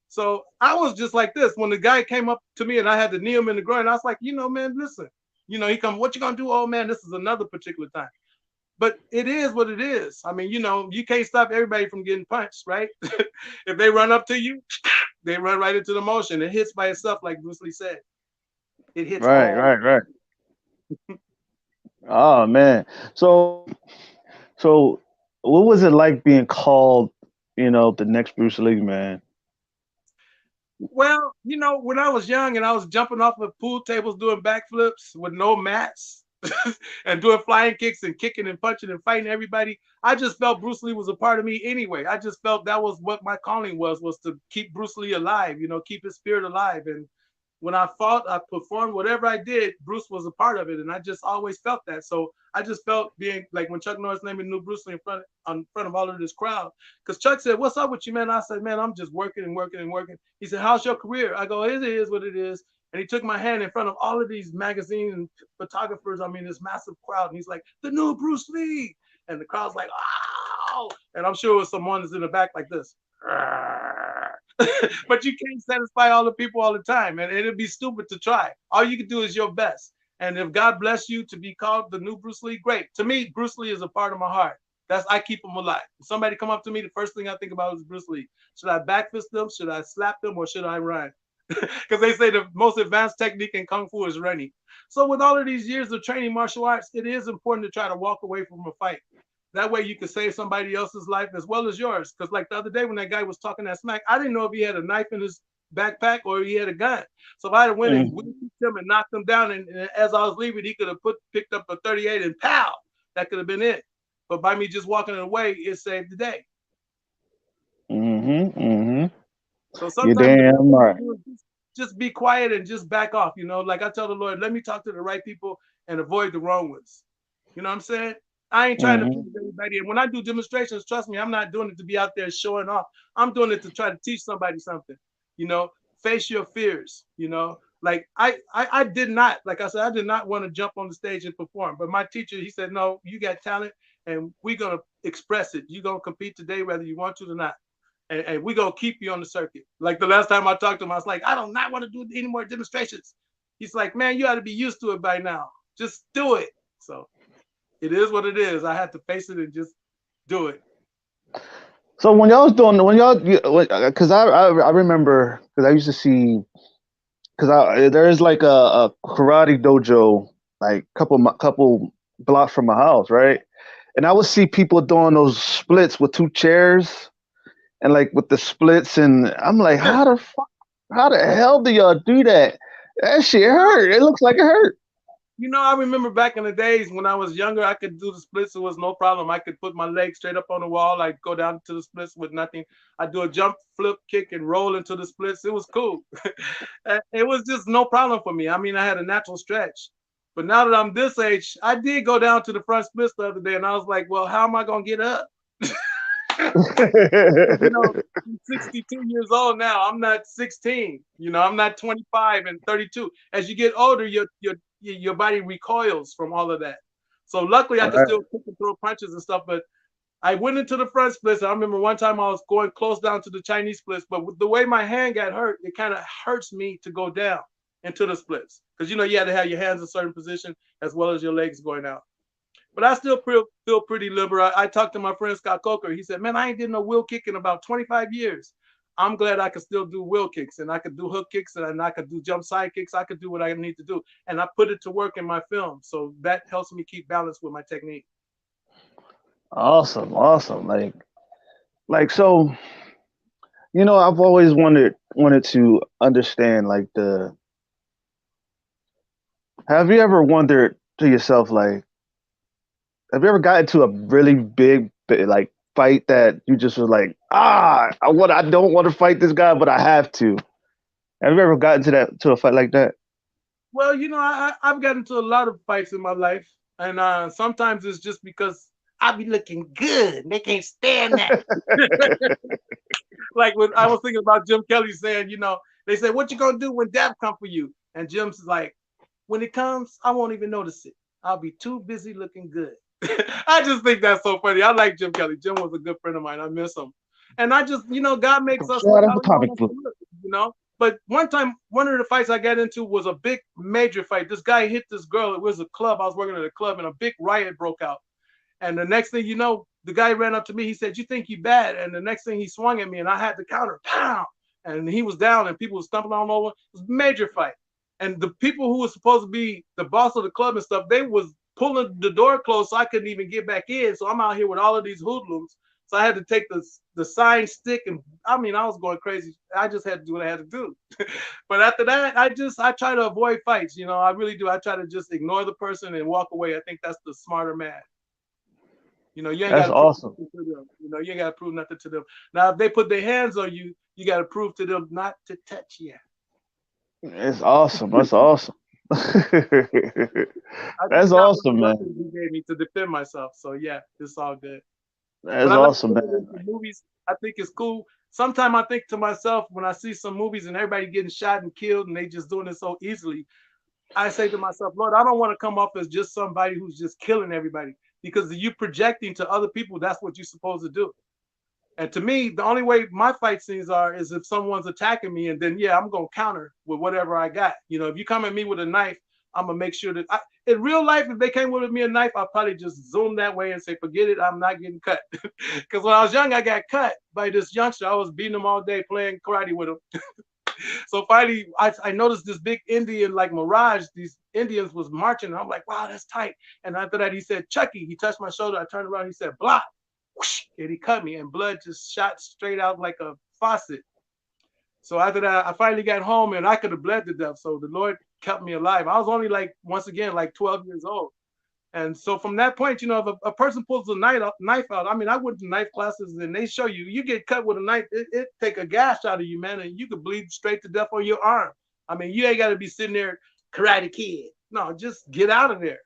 So I was just like this. When the guy came up to me and I had to knee him in the groin, I was like, man, listen. He come, "What you gonna do?" "Oh man, this is another particular time." But it is what it is. I mean, you can't stop everybody from getting punched, right? If they run up to you, they run right into the motion. It hits by itself, like Bruce Lee said. It hits Right, all. right, right. Oh man. So what was it like being called, the next Bruce Lee, man? Well, when I was young and I was jumping off of pool tables doing backflips with no mats and doing flying kicks and kicking and punching and fighting everybody, I just felt Bruce Lee was a part of me anyway. I just felt that was what my calling was to keep Bruce Lee alive, keep his spirit alive. And when I fought, I performed, whatever I did, Bruce was a part of it. And I just always felt that. So I just felt being like when Chuck Norris named me new Bruce Lee in front of all of this crowd. Because Chuck said, "What's up with you, man?" I said, "Man, I'm just working and working and working." He said, "How's your career?" I go, "It is what it is." And he took my hand in front of all of these magazines and photographers. I mean, this massive crowd. And he's like, "The new Bruce Lee." And the crowd's like, "Oh." And I'm sure it was someone that's in the back like this. But you can't satisfy all the people all the time, and it'd be stupid to try. All you can do is your best. And if God bless you to be called the new Bruce Lee, great. To me, Bruce Lee is a part of my heart. I keep him alive. If somebody come up to me, the first thing I think about is Bruce Lee. Should I backfist them? Should I slap them? Or should I run? because they say the most advanced technique in kung fu is running. So with all of these years of training martial arts, it is important to try to walk away from a fight. That way you can save somebody else's life as well as yours. Because like the other day when that guy was talking that smack, I didn't know if he had a knife in his backpack or he had a gun. So if I had went and Mm-hmm. him and knocked him down, and as I was leaving, he could have picked up a 38 and pow, that could have been it. But by me just walking away, it saved the day. Mm-hmm. Mm-hmm. So You're sometimes the best damn thing to right. do is just be quiet and just back off. Like I tell the Lord, let me talk to the right people and avoid the wrong ones. You know what I'm saying? I ain't trying to Mm-hmm. please everybody. And when I do demonstrations, trust me, I'm not doing it to be out there showing off. I'm doing it to try to teach somebody something. You know, face your fears. Like I did not, like I said, I did not want to jump on the stage and perform. But my teacher, he said, no, you got talent and we're gonna express it. You're gonna compete today, whether you want to or not, and we're gonna keep you on the circuit. Like the last time I talked to him, I was like, I do not want to do any more demonstrations. He's like, man, you ought to be used to it by now. Just do it. So it is what it is. I had to face it and just do it. So when y'all was doing when y'all because I remember because I used to see because there's like a karate dojo like couple blocks from my house, right? And I would see people doing those splits with two chairs and like with the splits, and I'm like, how the hell do y'all do that? That shit hurt. It looks like it hurt. I remember back in the days when I was younger, I could do the splits. It was no problem. I could put my legs straight up on the wall. I'd go down to the splits with nothing. I'd do a jump, flip, kick, and roll into the splits. It was cool. It was just no problem for me. I mean, I had a natural stretch. But now that I'm this age, I did go down to the front splits the other day, and I was like, well, how am I going to get up? Because, I'm 62 years old now. I'm not 16. I'm not 25 and 32. As you get older, your body recoils from all of that. So luckily, I could Right. still kick and throw punches and stuff. But I went into the front splits. I remember one time I was going close down to the Chinese splits, but with the way my hand got hurt, it kind of hurts me to go down into the splits because you had to have your hands in a certain position as well as your legs going out. But I still feel pretty liberal. I talked to my friend Scott Coker. He said, man, I ain't did no wheel kick in about 25 years. I'm glad I could still do wheel kicks and I could do hook kicks and I could do jump side kicks. I could do what I need to do. And I put it to work in my film. So that helps me keep balance with my technique. Awesome, awesome. Like so, I've always wanted to understand like the. Have you ever wondered to yourself like, have you ever gotten to a really like fight that you just was like, I don't want to fight this guy, but I have to. Have you ever gotten to a fight like that? Well, I've gotten into a lot of fights in my life. And sometimes it's just because I be looking good. They can't stand that. Like when I was thinking about Jim Kelly saying, they say, what you gonna do when death come for you? And Jim's like, when it comes, I won't even notice it. I'll be too busy looking good. I just think that's so funny. I like Jim Kelly. Jim was a good friend of mine. I miss him. And I just, God makes us Straight look out of how a he wants comic us book. to look. But one time, one of the fights I got into was a big major fight. This guy hit this girl. It was a club. I was working at a club and a big riot broke out. And the next thing you know, the guy ran up to me. He said, you think you bad? And the next thing he swung at me and I had to counter. Pow! And he was down and people were stumbling all over. It was a major fight. And the people who were supposed to be the boss of the club and stuff, they was pulling the door closed so I couldn't even get back in. So I'm out here with all of these hoodlums. So I had to take the sign stick and I mean I was going crazy. I just had to do what I had to do. But after that, I try to avoid fights. I really do. I try to just ignore the person and walk away. I think that's the smarter man. You ain't got That's to prove awesome. nothing to them. You ain't got to prove nothing to them. Now, if they put their hands on you, you got to prove to them not to touch you. It's awesome. That's awesome. I just That's got one of awesome, the man. weapons he gave me to defend myself. So yeah, it's all good. But That's I like to awesome, put it man. into movies. I think it's cool. Sometimes I think to myself when I see some movies and everybody getting shot and killed and they just doing it so easily, I say to myself, Lord, I don't want to come off as just somebody who's just killing everybody because you projecting to other people, that's what you're supposed to do. And to me, the only way my fight scenes are is if someone's attacking me, and then yeah, I'm gonna counter with whatever I got. If you come at me with a knife, I'm gonna make sure that in real life, if they came with me a knife, I'll probably just zoom that way and say, forget it, I'm not getting cut. Because when I was young, I got cut by this youngster. I was beating him all day, playing karate with him. So finally, I noticed this big Indian like mirage. These Indians was marching. And I'm like, wow, that's tight. And after that, he said, Chucky. He touched my shoulder. I turned around. He said, block. Whoosh, and he cut me, and blood just shot straight out like a faucet. So after that, I finally got home, and I could have bled to death. So the Lord kept me alive. I was only like, once again, like 12 years old. And so from that point, if a person pulls a knife out, I mean, I went to knife classes and they show you get cut with a knife, it take a gash out of you, man, and you could bleed straight to death on your arm. I mean, you ain't got to be sitting there Karate Kid. No, just get out of there.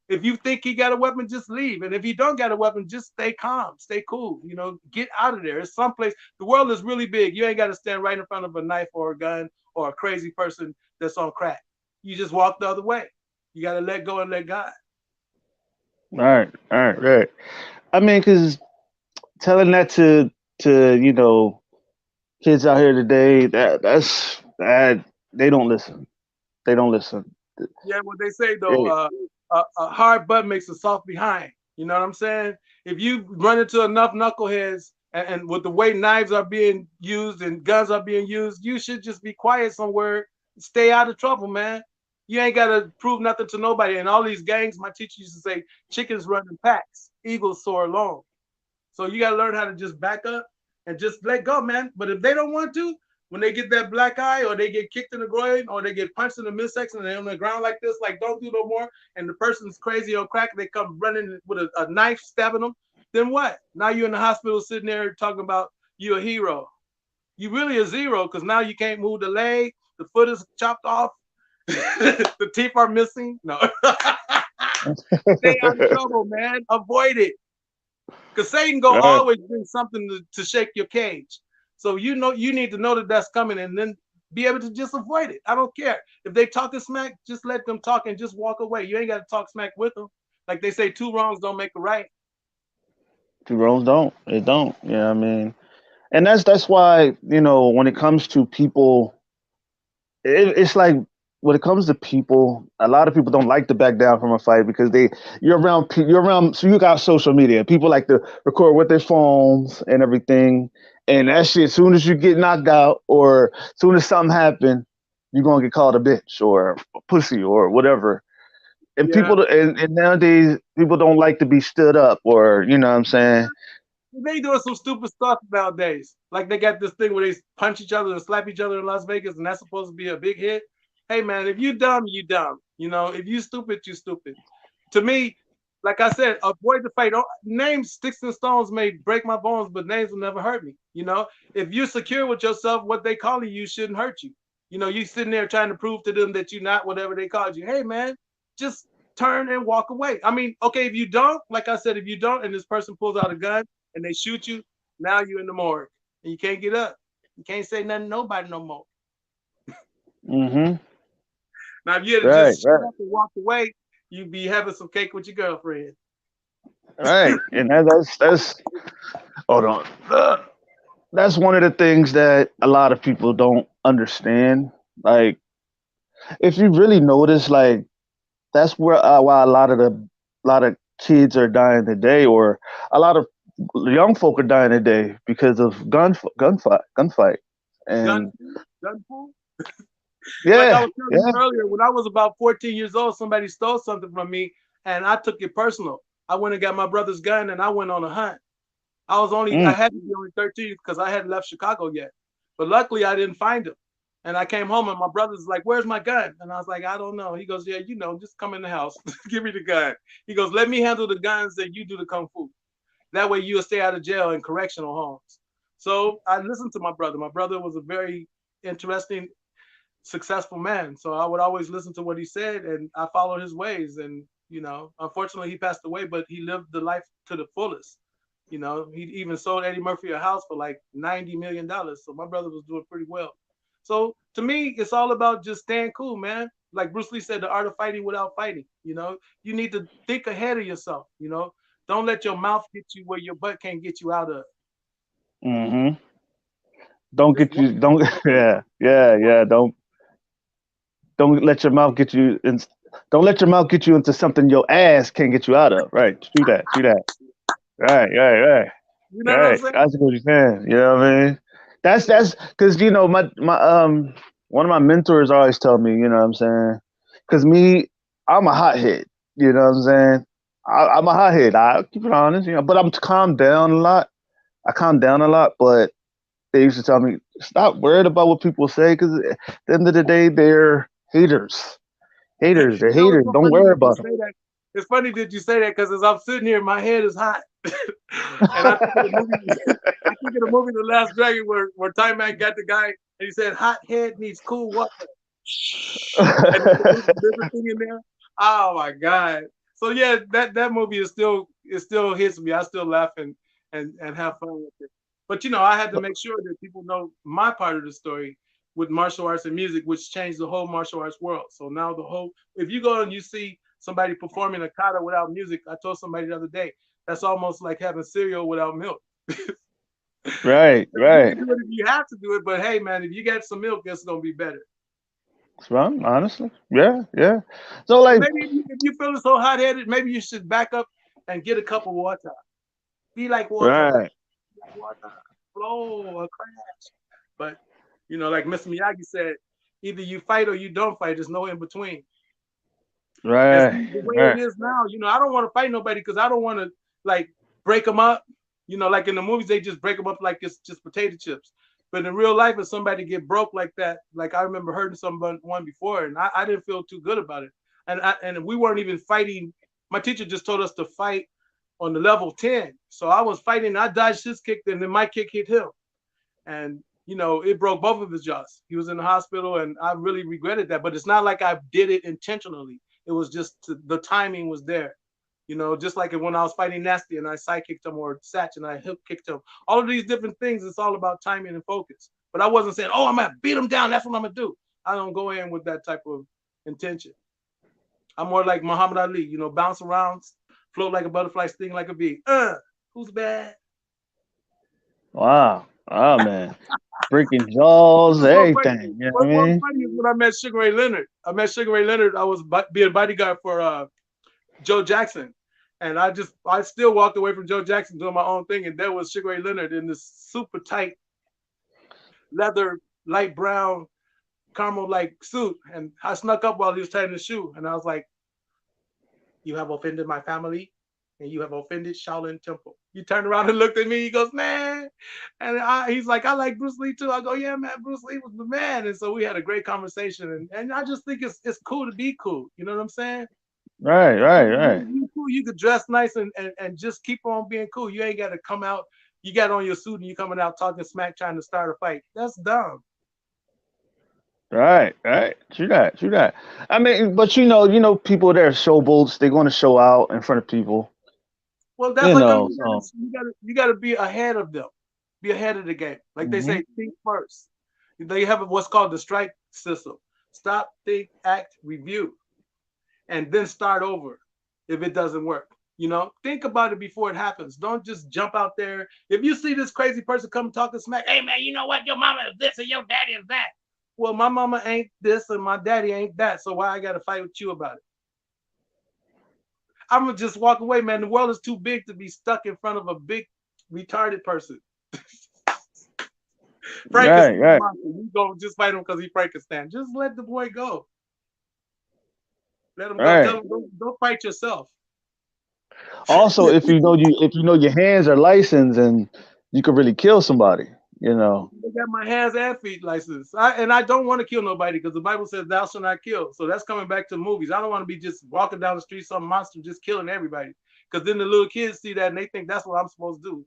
If you think he got a weapon, just leave. And if he don't got a weapon, just stay calm, stay cool. Get out of there. It's someplace. The world is really big. You ain't got to stand right in front of a knife or a gun or a crazy person that's on crack. You just walk the other way. You got to let go and let God. Right. I mean, because telling that to kids out here today, that they don't listen. They don't listen. Yeah, what they say though, They- a hard butt makes a soft behind. You know what I'm saying? If you run into enough knuckleheads, and with the way knives are being used and guns are being used, you should just be quiet somewhere, stay out of trouble, man. You ain't got to prove nothing to nobody. And all these gangs, my teacher used to say, chickens run in packs, eagles soar alone. So you got to learn how to just back up and just let go, man. But if they don't want to, when they get that black eye or they get kicked in the groin or they get punched in the midsection and they're on the ground like this, like don't do no more, and the person's crazy on crack, they come running with a knife stabbing them, then what? Now you're in the hospital sitting there talking about you a hero. You really a zero because now you can't move the leg, the foot is chopped off, the teeth are missing. No. Stay out of trouble, man. Avoid it. Because Satan go right. always bring something to shake your cage. So you need to know that that's coming and then be able to just avoid it. I don't care. If they talking smack, just let them talk and just walk away. You ain't got to talk smack with them. Like they say, two wrongs don't make a right. Two roles don't. It don't. Yeah, I mean, and that's why when it comes to people, it's like when it comes to people, a lot of people don't like to back down from a fight because you're around. So you got social media. People like to record with their phones and everything, and that shit. As soon as you get knocked out, or as soon as something happen, you're gonna get called a bitch or a pussy or whatever. And Yeah. and nowadays people don't like to be stood up, or what I'm saying. They doing some stupid stuff nowadays. Like they got this thing where they punch each other and slap each other in Las Vegas, and that's supposed to be a big hit. Hey man, if you dumb, you dumb. If you stupid, you stupid. To me, like I said, avoid the fight. Names, sticks and stones may break my bones, but names will never hurt me. If you're secure with yourself, what they calling you shouldn't hurt you. You sitting there trying to prove to them that you're not whatever they called you. Hey man, just turn and walk away. I mean, okay, if you don't, like I said, if you don't, and this person pulls out a gun and they shoot you, now you're in the morgue and you can't get up. You can't say nothing to nobody no more. Mm-hmm. Now, if you had Right, just shut right, up and walked away, you'd be having some cake with your girlfriend. right. And that's hold on. That's one of the things that a lot of people don't understand. Like, if you really notice, like that's why a lot of kids are dying today, or a lot of young folk are dying today because of gunfight, Gun, and gun pool. Like I yeah, was telling you yeah, earlier, when I was about 14 years old, somebody stole something from me and I took it personal. I went and got my brother's gun and I went on a hunt. I mm, had to be only 13 because I hadn't left Chicago yet. But luckily I didn't find him. And I came home and my brother's like, where's my gun? And I was like, I don't know. He goes, yeah, just come in the house. Give me the gun. He goes, let me handle the guns and you do the kung fu. That way you'll stay out of jail in correctional homes. So I listened to my brother. My brother was a very interesting, successful man. So I would always listen to what he said and I followed his ways. And, unfortunately he passed away, but he lived the life to the fullest. He even sold Eddie Murphy a house for like $90 million. So my brother was doing pretty well. So to me, it's all about just staying cool, man. Like Bruce Lee said, the art of fighting without fighting. You need to think ahead of yourself. Don't let your mouth get you where your butt can't get you out of. mm-hmm. Don't It's get life. you. Don't. Yeah. Don't let your mouth get you. Don't let your mouth get you into something your ass can't get you out of. Right. True that. Right. You know what I'm Right. saying? I see what you're saying. You know what I mean? That's because my one of my mentors always tell me, you know what I'm saying? Because I'm a hothead, you know what I'm saying? I'm a hothead. I keep it honest, but I'm calmed down a lot. I calm down a lot, but they used to tell me stop worried about what people say because at the end of the day, they're haters. Haters, they're It's haters. so Don't funny worry that you about them. say that. It's funny that you say that because as I'm sitting here, my head is hot, and I think of the movie. I think of the movie The Last Dragon where Time Man got the guy and he said, "Hot head needs cool water." And there's a thing in there. Oh my god! So yeah, that movie is still it still hits me. I still laugh and have fun with it. But I had to make sure that people know my part of the story with martial arts and music, which changed the whole martial arts world. So now if you go and you see somebody performing a kata without music, I told somebody the other day, that's almost like having cereal without milk. Right, You can right. do it if you have to do it, but hey man, if you got some milk, it's gonna be better. Well, honestly, yeah, yeah. So And like, maybe if you feeling so hot headed, maybe you should back up and get a cup of water. Be like water, right, like water, flow or crash. But like Mr. Miyagi said, either you fight or you don't fight. There's no in between. And right, see the way it right. is now, I don't want to fight nobody because I don't want to like break them up. Like in the movies, they just break them up like it's just potato chips. But in real life, if somebody get broke like that, like I remember hurting someone one before, and I didn't feel too good about it. And we weren't even fighting. My teacher just told us to fight on the level 10. So I was fighting. I dodged his kick, and then my kick hit him, and it broke both of his jaws. He was in the hospital, and I really regretted that. But it's not like I did it intentionally. It was just the timing was there. Just like when I was fighting Nasty and I side kicked him or Satch and I hook kicked him. All of these different things, it's all about timing and focus. But I wasn't saying, oh, I'm gonna beat him down. That's what I'm gonna do. I don't go in with that type of intention. I'm more like Muhammad Ali, bounce around, float like a butterfly, sting like a bee. Who's bad? Wow. Oh man, breaking jaws, What's so funny? everything. You know what I What's mean? funny is when I met Sugar Ray Leonard. I met Sugar Ray Leonard. I was being bodyguard for Joe Jackson. And I still walked away from Joe Jackson doing my own thing. And there was Sugar Ray Leonard in this super tight leather, light brown, caramel like suit. And I snuck up while he was tying the shoe. And I was like, you have offended my family and you have offended Shaolin Temple. He turned around and looked at me. He goes, man. And he's like, I like Bruce Lee too. I go, yeah, man, Bruce Lee was the man. And so we had a great conversation. And I just think it's cool to be cool. You know what I'm saying? Right, right, right, You cool. You could dress nice and just keep on being cool. You ain't got to come out. You got on your suit and you coming out talking smack, trying to start a fight. That's dumb. right, right. True that, true that. I mean, but people that are showboats, they're going to show out in front of people. Well, that's You like know, you so. gotta be ahead of them, be ahead of the game. Like they Hmm. say, think first. They have what's called the strike system: stop, think, act, review, and then start over if it doesn't work. Think about it before it happens. Don't just jump out there. If you see this crazy person come talking smack, hey man, you know what? Your mama is this and your daddy is that. Well, my mama ain't this and my daddy ain't that. So why I got to fight with you about it? I'm gonna just walk away, man. The world is too big to be stuck in front of a big retarded person. Right, Frankenstein right, monster. You go just fight him because he Frankenstein. Just let the boy go. Let him go. Tell right. him don't fight yourself. Also, if you know your hands are licensed and you could really kill somebody, you know. They got my hands and feet license. I don't want to kill nobody because the Bible says thou shalt not kill. So that's coming back to movies. I don't want to be just walking down the street, some monster just killing everybody. Because then the little kids see that and they think that's what I'm supposed to do.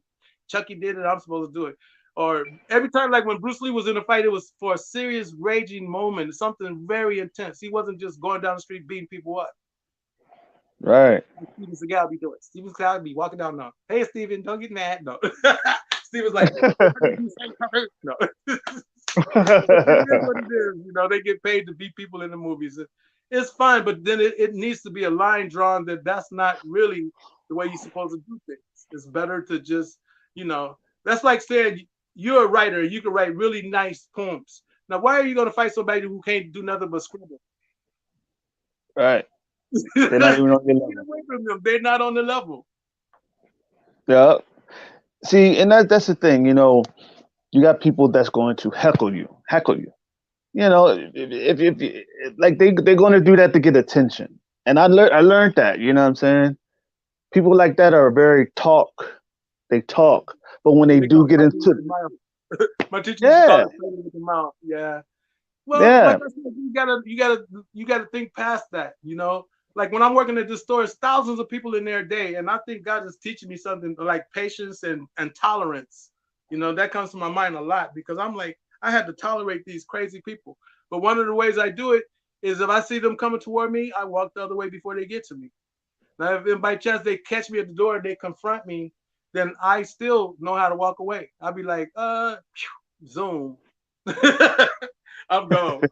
Chucky did it, I'm supposed to do it. Or every time, like when Bruce Lee was in a fight, it was for a serious raging moment, something very intense. He wasn't just going down the street beating people up. Right. Steven Seagal be doing. Steven Seagal be walking down now. Hey Steven, don't get mad. No. Steven's like, no. But it is what it is. They get paid to beat people in the movies. It's fine, but then it needs to be a line drawn that that's not really the way you're supposed to do things. It's better to just, that's like saying you're a writer. You can write really nice poems. Now, why are you going to fight somebody who can't do nothing but scribble? Right. They're not Get even on your level. away from them. They're not on the level. Yeah. See, and that's the thing, You got people that's going to heckle you. You know, like they're going to do that to get attention. And I learned that. You know what I'm saying? People like that are very talk. They talk, but when they They do call it get fighting into with the mouth. My teacher used to call yeah, it fighting with the mouth. Yeah. Well, like yeah, I said, you gotta think past that. Like when I'm working at this store, it's thousands of people in there a day, and I think God is teaching me something like patience and tolerance. That comes to my mind a lot because I'm like I had to tolerate these crazy people. But one of the ways I do it is if I see them coming toward me, I walk the other way before they get to me. Now, if by chance they catch me at the door and they confront me, then I still know how to walk away. I'll be like, zoom. I'm gone.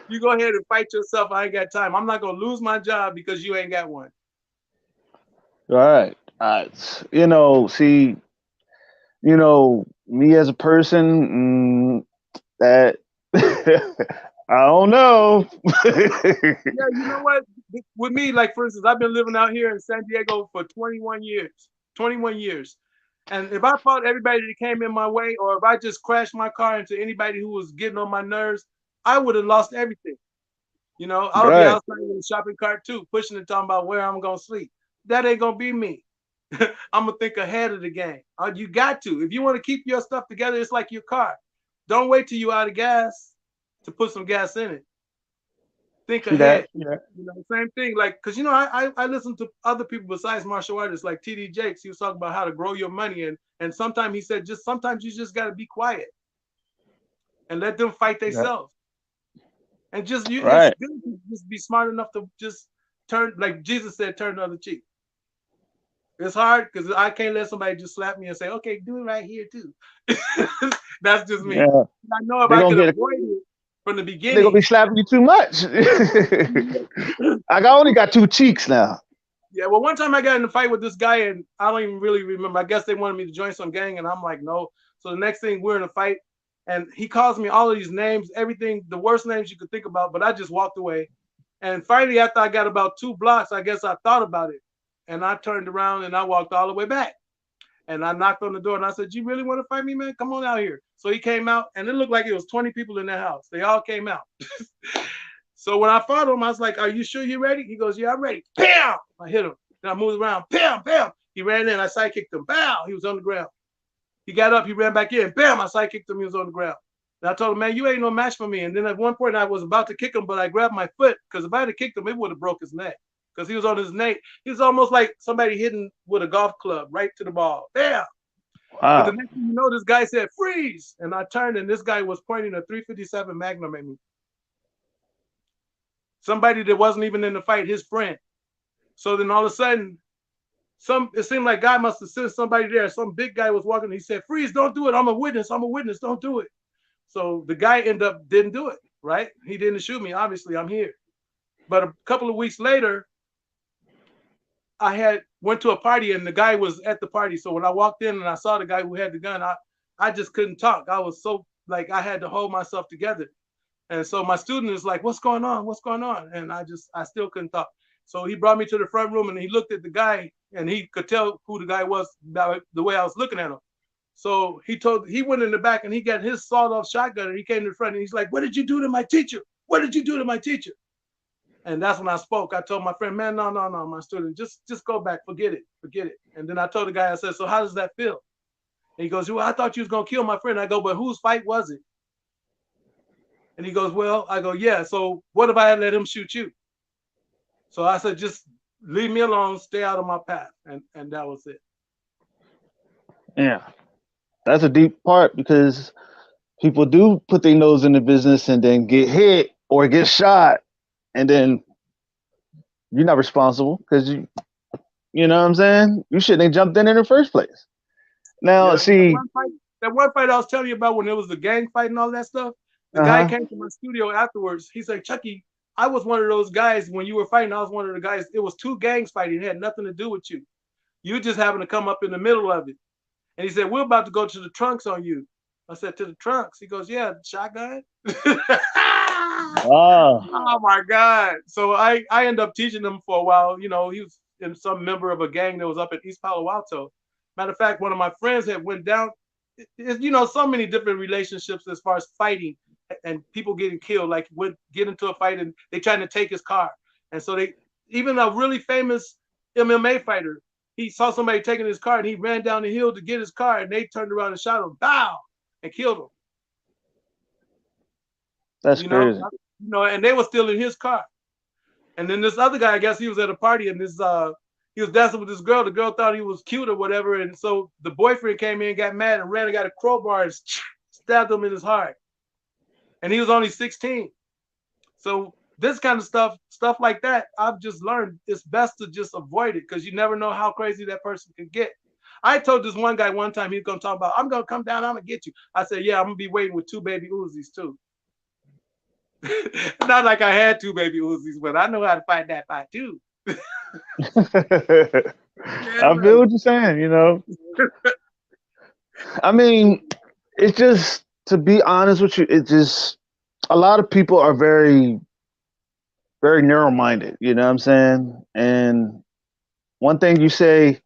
You go ahead and fight yourself. I ain't got time. I'm not gonna lose my job because you ain't got one. all right. See, me as a person, that I don't know. Yeah, you know what? With me, like for instance, I've been living out here in San Diego for 21 years. 21 years. And if I fought everybody that came in my way, or if I just crashed my car into anybody who was getting on my nerves, I would have lost everything. I would be Right. outside in the shopping cart too, pushing and talking about where I'm gonna sleep. That ain't gonna be me. I'm gonna think ahead of the game. You got to. If you want to keep your stuff together, it's like your car. Don't wait till you out of gas to put some gas in it. Think See that? ahead. Same thing. Like, cause I listen to other people besides martial artists, like TD Jakes. He was talking about how to grow your money, and sometimes he said just sometimes you just got to be quiet and let them fight Yeah. themselves. And it's Right. good to just be smart enough to just turn, like Jesus said, turn the other cheek. It's hard because I can't let somebody just slap me and say, okay, do it right here too. That's just me. Yeah. I know if They're I gonna could get. avoid it from the They're gonna be beginning. slapping you too much. Only got two cheeks now. Yeah, well, one time I got in a fight with this guy, and I don't even really remember. I guess they wanted me to join some gang, and I'm like, no. So the next thing we're in a fight, and he calls me all of these names, everything, the worst names you could think about, but I just walked away. And finally, after I got about 2 blocks, I guess I thought about it, and I turned around and I walked all the way back. And I knocked on the door and I said, you really want to fight me, man? Come on out here. So he came out, and it looked like it was 20 people in that house. They all came out. So when I fought him, I was like, are you sure you're ready? He goes, yeah, I'm ready. Bam! I hit him. Then I moved around. Bam, bam. He ran in. I side kicked him. Bam! He was on the ground. He got up. He ran back in. Bam! I side kicked him. He was on the ground. And I told him, man, you ain't no match for me. And then at one point, I was about to kick him, but I grabbed my foot because if I had kicked him, it would have broke his neck because he was on his neck. He was almost like somebody hitting with a golf club right to the ball. Bam! But the Wow. next thing you know, this guy said, freeze. And I turned, and this guy was pointing a 357 Magnum at me. Somebody that wasn't even in the fight, his friend. So then all of a sudden, it seemed like God must have sent somebody there. Some big guy was walking. He said, freeze, don't do it. I'm a witness. I'm a witness. Don't do it. So the guy ended up didn't do it, right? He didn't shoot me. Obviously, I'm here. But a couple of weeks later, I had went to a party and the guy was at the party. So when I walked in and I saw the guy who had the gun, I just couldn't talk. I was so like I had to hold myself together. And so my student is like, what's going on? What's going on? And I still couldn't talk. So he brought me to the front room and he looked at the guy and he could tell who the guy was by the way I was looking at him. So he went in the back and he got his sawed off shotgun and he came to the front and he's like, what did you do to my teacher? What did you do to my teacher? And that's when I spoke. I told my friend, man, no, no, no, my student, just go back, forget it, forget it. And then I told the guy, I said, so how does that feel? And he goes, well, I thought you was gonna kill my friend. I go, but whose fight was it? And he goes, well, I go, yeah. So what if I had let him shoot you? So I said, just leave me alone, stay out of my path. And that was it. Yeah. That's a deep part because people do put their nose in the business and then get hit or get shot, and then you're not responsible because you know what I'm saying? You shouldn't have jumped in the first place. Yeah, Now, see, that one fight I was telling you about when it was the gang fight and all that stuff. The uh guy huh. came to my studio afterwards. He said, Chucky, I was one of those guys when you were fighting. I was one of the guys. It was two gangs fighting. It had nothing to do with you. You just happened to come up in the middle of it. And he said, we're about to go to the trunks on you. I said, to the trunks. He goes, yeah, shotgun. Oh, Oh my God. So I ended up teaching him for a while. He was in some member of a gang that was up in East Palo Alto. Matter of fact, one of my friends had went down. so many different relationships as far as fighting and people getting killed. Like would get into a fight and they trying to take his car, and so they even a really famous MMA fighter, he saw somebody taking his car and he ran down the hill to get his car, and they turned around and shot him, bow, and killed him. That's You know, crazy. and they were still in his car. And then this other guy, I guess he was at a party and he was dancing with this girl. The girl thought he was cute or whatever, and so the boyfriend came in, got mad, and ran and got a crowbar and stabbed him in his heart. And he was only 16. So this kind of stuff like that, I've just learned it's best to just avoid it because you never know how crazy that person could get. I told this one guy one time he was gonna talk about, I'm gonna come down, I'm gonna get you. I said, yeah, I'm gonna be waiting with 2 baby Uzis too. Not like I had 2 baby Uzis, but I know how to fight that fight too. Yeah, I feel man. what you're saying, you know. I mean, it's just to be honest with you, it just a lot of people are very, very narrow minded, you know what I'm saying? And one thing you say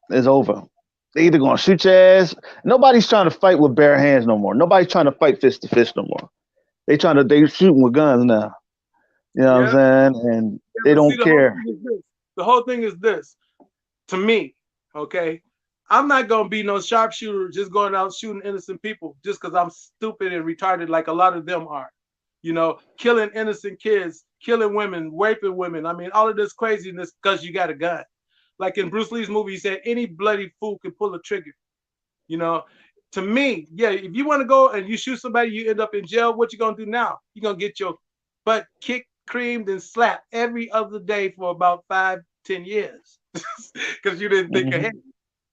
is over. They either gonna shoot your ass. Nobody's trying to fight with bare hands no more. Nobody's trying to fight fist to fist no more. They shooting with guns now. You know what Yeah, I'm saying? And yeah, they but see, don't the whole care. thing is this. The whole thing is this. To me, okay, I'm not gonna be no sharpshooter just going out shooting innocent people just because I'm stupid and retarded like a lot of them are. Killing innocent kids, killing women, raping women. I mean, all of this craziness because you got a gun. Like in Bruce Lee's movie, he said any bloody fool can pull a trigger. You know, to me, yeah, if you want to go and you shoot somebody, you end up in jail. What you gonna do now? You're gonna get your butt kicked, creamed, and slapped every other day for about 5, 10 years because you didn't think Hmm. ahead.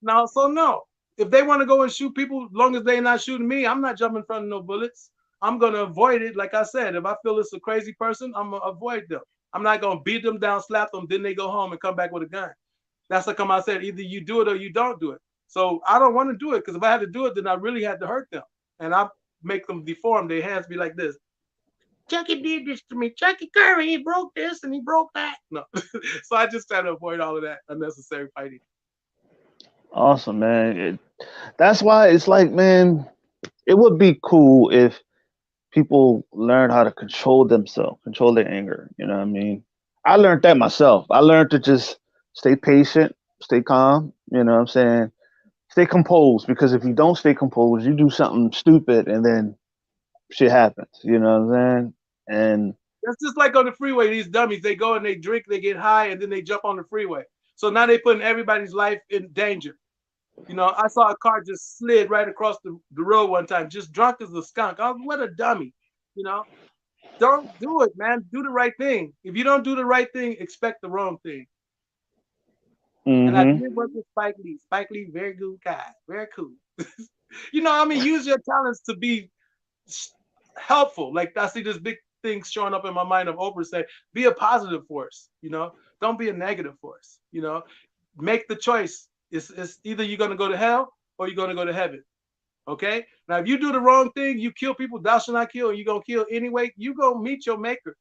Now, so no, if they want to go and shoot people, as long as they're not shooting me, I'm not jumping in front of no bullets. I'm gonna avoid it. Like I said, if I feel it's a crazy person, I'm gonna avoid them. I'm not gonna beat them down, slap them, then they go home and come back with a gun. That's like I said, either you do it or you don't do it. So I don't want to do it because if I had to do it, then I really had to hurt them. And I make them deform. Their hands be like this. Chucky did this to me. Chucky Curry, he broke this and he broke that. No. So I just try to avoid all of that unnecessary fighting. Awesome, man. That's why it's like, man, it would be cool if people learn how to control themselves, control their anger. You know what I mean? I learned that myself. I learned to just stay patient, stay calm. You know what I'm saying? Stay composed because if you don't stay composed, you do something stupid and then shit happens. You know what I'm saying? And That's just like on the freeway, these dummies, they go and they drink, they get high, and then they jump on the freeway. So now they putting everybody's life in danger. I saw a car just slid right across the road one time, just drunk as a skunk. I was, what a dummy. You know, don't do it, man. Do the right thing. If you don't do the right thing, expect the wrong thing. And I mm-hmm. did work with Spike Lee. Spike Lee, very good guy, very cool. Use your talents to be helpful. Like I see this big thing showing up in my mind of Oprah say, be a positive force. Don't be a negative force. Make the choice. It's either you're gonna go to hell or you're gonna go to heaven. Okay. Now, if you do the wrong thing, you kill people, thou shalt not kill, and you're gonna kill anyway, you gonna meet your maker.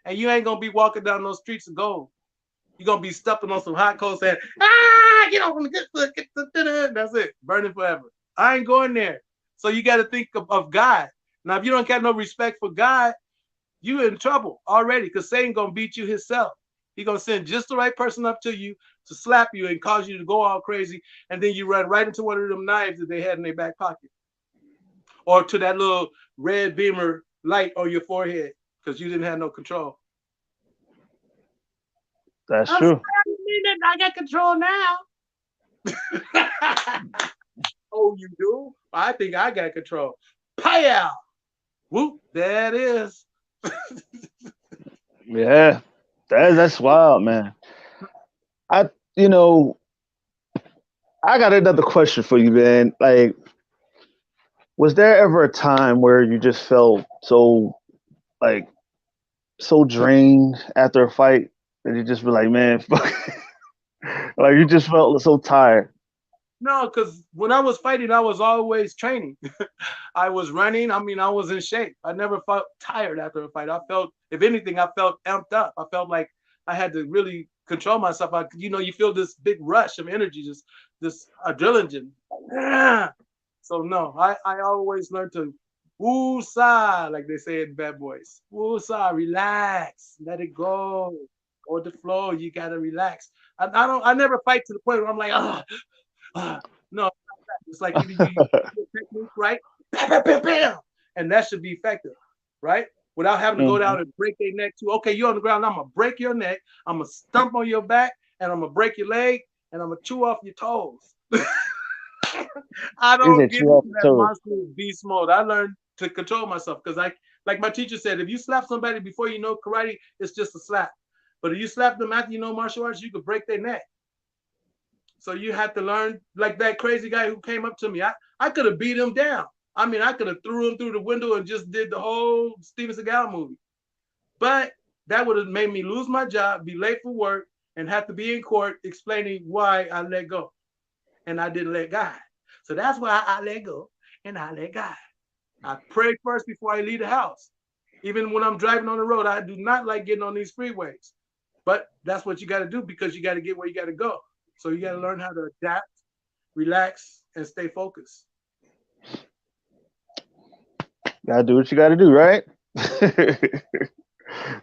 And you ain't gonna be walking down those streets of gold. You're gonna be stepping on some hot coals saying, get on the good foot, get the that's it, burning forever. I ain't going there. So you got to think of God. Now, if you don't got no respect for God, you in trouble already because Satan gonna beat you himself. He gonna send just the right person up to you to slap you and cause you to go all crazy, and then you run right into one of them knives that they had in their back pocket, or to that little red beamer light on your forehead because you didn't have no control. That's I'm sorry, true. I didn't mean that. I got control now. Oh, you do? I think I got control. Pow! Whoop! There it is. Yeah, that's wild, man. I you know I got another question for you, man. Like, was there ever a time where you just felt like so drained after a fight that you just be like, man, fuck, like you just felt so tired? No, because when I was fighting, I was always training. I was running. I mean, I was in shape. I never felt tired after a fight. I felt, if anything, I felt amped up. I felt like I had to really control myself. You feel this big rush of energy, just this adrenaline. So no, I always learn to woo-sa, like they say in Bad Boys. Woo-sa, relax, let it go. Go with the flow. You gotta relax. I never fight to the point where I'm like, no, it's like either you do a technique right, bam, bam, bam, bam, and that should be effective, right? Without having to go Mhm. down and break their neck too. Okay, you're on the ground. I'm gonna break your neck. I'm gonna stomp on your back, and I'm gonna break your leg, and I'm gonna chew off your toes. I Is don't it get two into off the that toes? monster beast mode. I learned to control myself because like my teacher said, if you slap somebody before you know karate, it's just a slap. But if you slap them after you know martial arts, you could break their neck. So you had to learn, like that crazy guy who came up to me. I could have beat him down. I mean, I could have threw him through the window and just did the whole Steven Seagal movie. But that would have made me lose my job, be late for work, and have to be in court explaining why I let go and I didn't let God. So that's why I let go and I let God. I pray first before I leave the house. Even when I'm driving on the road, I do not like getting on these freeways. But that's what you got to do because you got to get where you got to go. So you got to learn how to adapt, relax, and stay focused. Gotta do what you gotta do, right?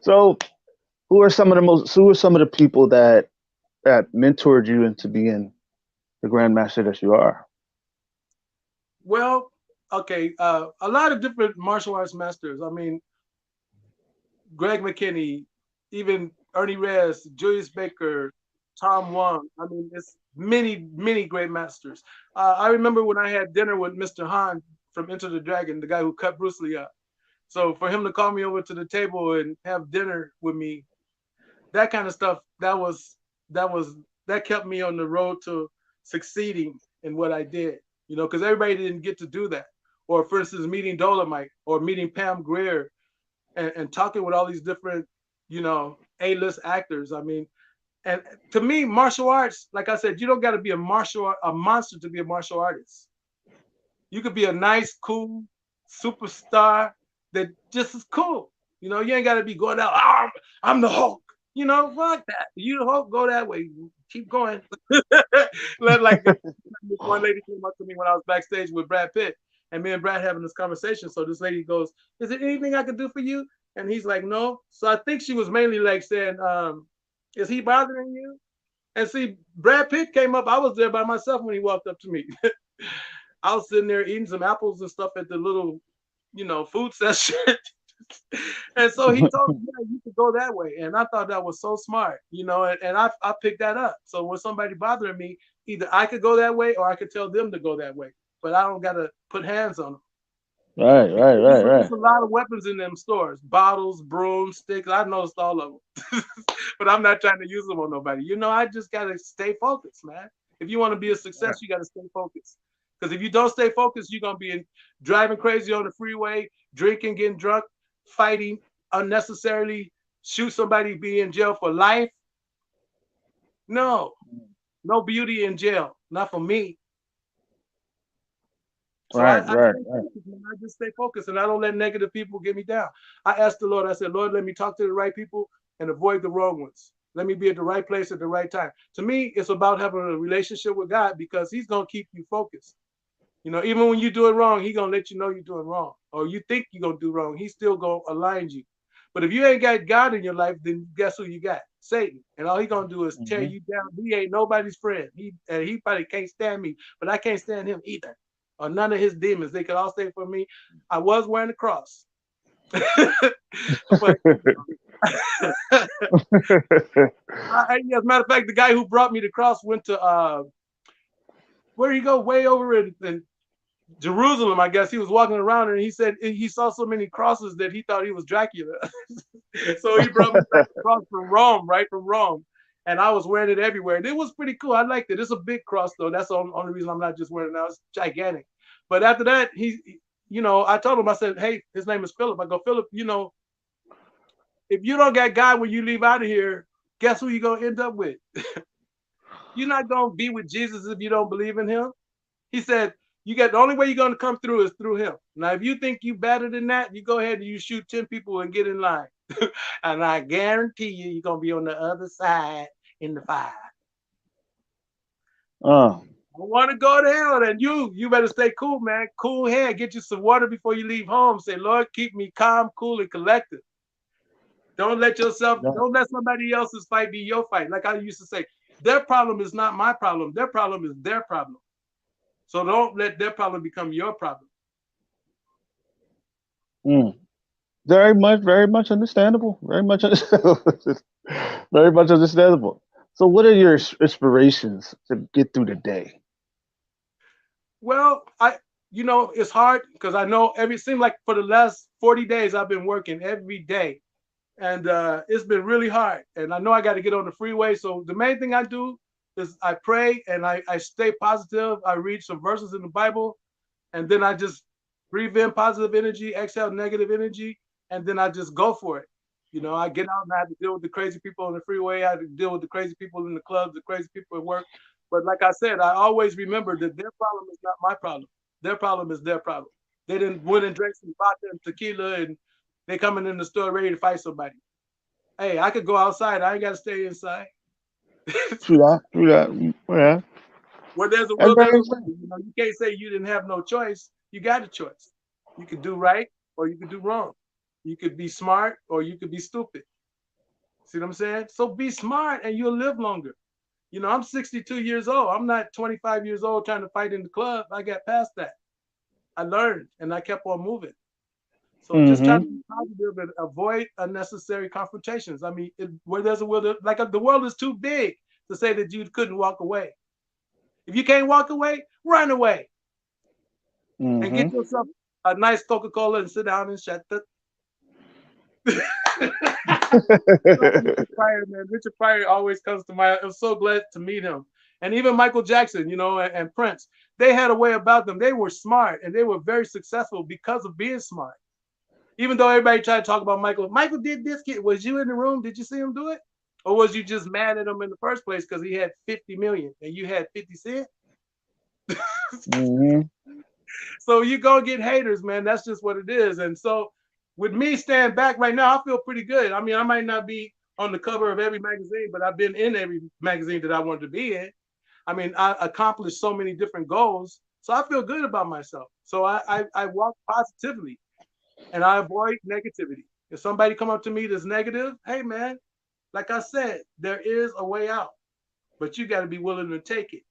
So, who are some of the people that mentored you into being the grandmaster that you are? Well, okay, a lot of different martial arts masters. I mean, Greg McKinney, even Ernie Reyes, Julius Baker, Tom Wong. I mean, it's many, many great masters. I remember when I had dinner with Mr. Han from Enter the Dragon, the guy who cut Bruce Lee up. So for him to call me over to the table and have dinner with me, that kind of stuff, that was that kept me on the road to succeeding in what I did. You know, because everybody didn't get to do that. Or for instance, meeting Dolomite or meeting Pam Grier and talking with all these different, A-list actors. I mean, and to me, martial arts, like I said, you don't got to be a monster to be a martial artist. You could be a nice, cool superstar that just is cool. You know, you ain't got to be going out. Oh, I'm the Hulk. You know, fuck that. You the Hulk, go that way. Keep going. Like this one lady came up to me when I was backstage with Brad Pitt, and me and Brad having this conversation. So this lady goes, "Is there anything I can do for you?" And he's like, "No." So I think she was mainly like saying, "Is he bothering you?" And see, Brad Pitt came up. I was there by myself when he walked up to me. I was sitting there eating some apples and stuff at the little, food session. And so he told me, yeah, you could go that way. And I thought that was so smart, and I picked that up. So when somebody bothering me, either I could go that way or I could tell them to go that way. But I don't got to put hands on them. Right, right, Because right, there's right. a lot of weapons in them stores, bottles, brooms, sticks. I noticed all of them. But I'm not trying to use them on nobody. I just got to stay focused, man. If you want to be a success, you got to stay focused. Because if you don't stay focused, you're going to be driving crazy on the freeway, drinking, getting drunk, fighting unnecessarily, shoot somebody, be in jail for life. No, no beauty in jail. Not for me. So Right, I right, stay right. focused, man. I just stay focused and I don't let negative people get me down. I asked the Lord, I said, Lord, let me talk to the right people and avoid the wrong ones. Let me be at the right place at the right time. To me, it's about having a relationship with God because He's going to keep you focused. Even when you're doing wrong, He's going to let you know you're doing wrong. Or you think you're going to do wrong, He's still going to align you. But if you ain't got God in your life, then guess who you got? Satan. And all He's going to do is tear Hmm. you down. He ain't nobody's friend. He probably can't stand me, but I can't stand him either or none of his demons. They could all stay for me. I was wearing a cross. But as a matter of fact, the guy who brought me the cross went to where he go way over in Jerusalem. I guess he was walking around and he said he saw so many crosses that he thought he was Dracula. So he brought me back the cross from Rome, right from Rome. And I was wearing it everywhere. And it was pretty cool. I liked it. It's a big cross though. That's the only reason I'm not just wearing it now. It's gigantic. But after that, I told him, I said, hey, his name is Philip. I go, Philip, if you don't get God when you leave out of here, guess who you're gonna end up with? You're not gonna be with Jesus if you don't believe in him. He said, you got the only way you're gonna come through is through him. Now, if you think you better than that, you go ahead and you shoot 10 people and get in line. And I guarantee you're gonna be on the other side in the fire. Oh. I want to go to hell. And you better stay cool, man. Cool head. Get you some water before you leave home. Say, Lord, keep me calm, cool, and collected. Don't let somebody else's fight be your fight. Like I used to say, their problem is not my problem. Their problem is their problem. So don't let their problem become your problem. Mm. Very much understandable. Very much understandable. Very much understandable. So, what are your inspirations to get through the day? Well, it's hard because I know seems like for the last 40 days I've been working every day, and it's been really hard. And I know I got to get on the freeway. So the main thing I do is I pray and I stay positive. I read some verses in the Bible, and then I just breathe in positive energy, exhale negative energy, and then I just go for it. I get out and I have to deal with the crazy people on the freeway. I have to deal with the crazy people in the clubs, the crazy people at work. But like I said, I always remember that their problem is not my problem. Their problem is their problem. They didn't went and drank some vodka and tequila, and they coming in the store ready to fight somebody. Hey, I could go outside. I ain't got to stay inside. True that. True that. Yeah. Where there's a And will, there's very a way. You can't say you didn't have no choice. You got a choice. You could do right or you could do wrong. You could be smart or you could be stupid. See what I'm saying? So be smart and you'll live longer. I'm 62 years old. I'm not 25 years old trying to fight in the club. I got past that. I learned and I kept on moving. So just try to mm-hmm. be positive and avoid unnecessary confrontations. I mean, where there's a will, like the world is too big to say that you couldn't walk away. If you can't walk away, run away and Mm-hmm. get yourself a nice Coca-Cola and sit down and shut the. Richard Pryor, man. Richard Pryor always comes to mind. I'm so glad to meet him. And even Michael Jackson, and Prince, they had a way about them. They were smart and they were very successful because of being smart. Even though everybody tried to talk about Michael, Michael did this. Kid, was you in the room? Did you see him do it? Or was you just mad at him in the first place because he had 50 million and you had 50 cents? mm-hmm. So you go get haters, man. That's just what it is. And so with me staying back right now, I feel pretty good. I mean, I might not be on the cover of every magazine, but I've been in every magazine that I wanted to be in. I mean, I accomplished so many different goals. So I feel good about myself. So I walk positively and I avoid negativity. If somebody come up to me that's negative, hey man, like I said, there is a way out, but you got to be willing to take it.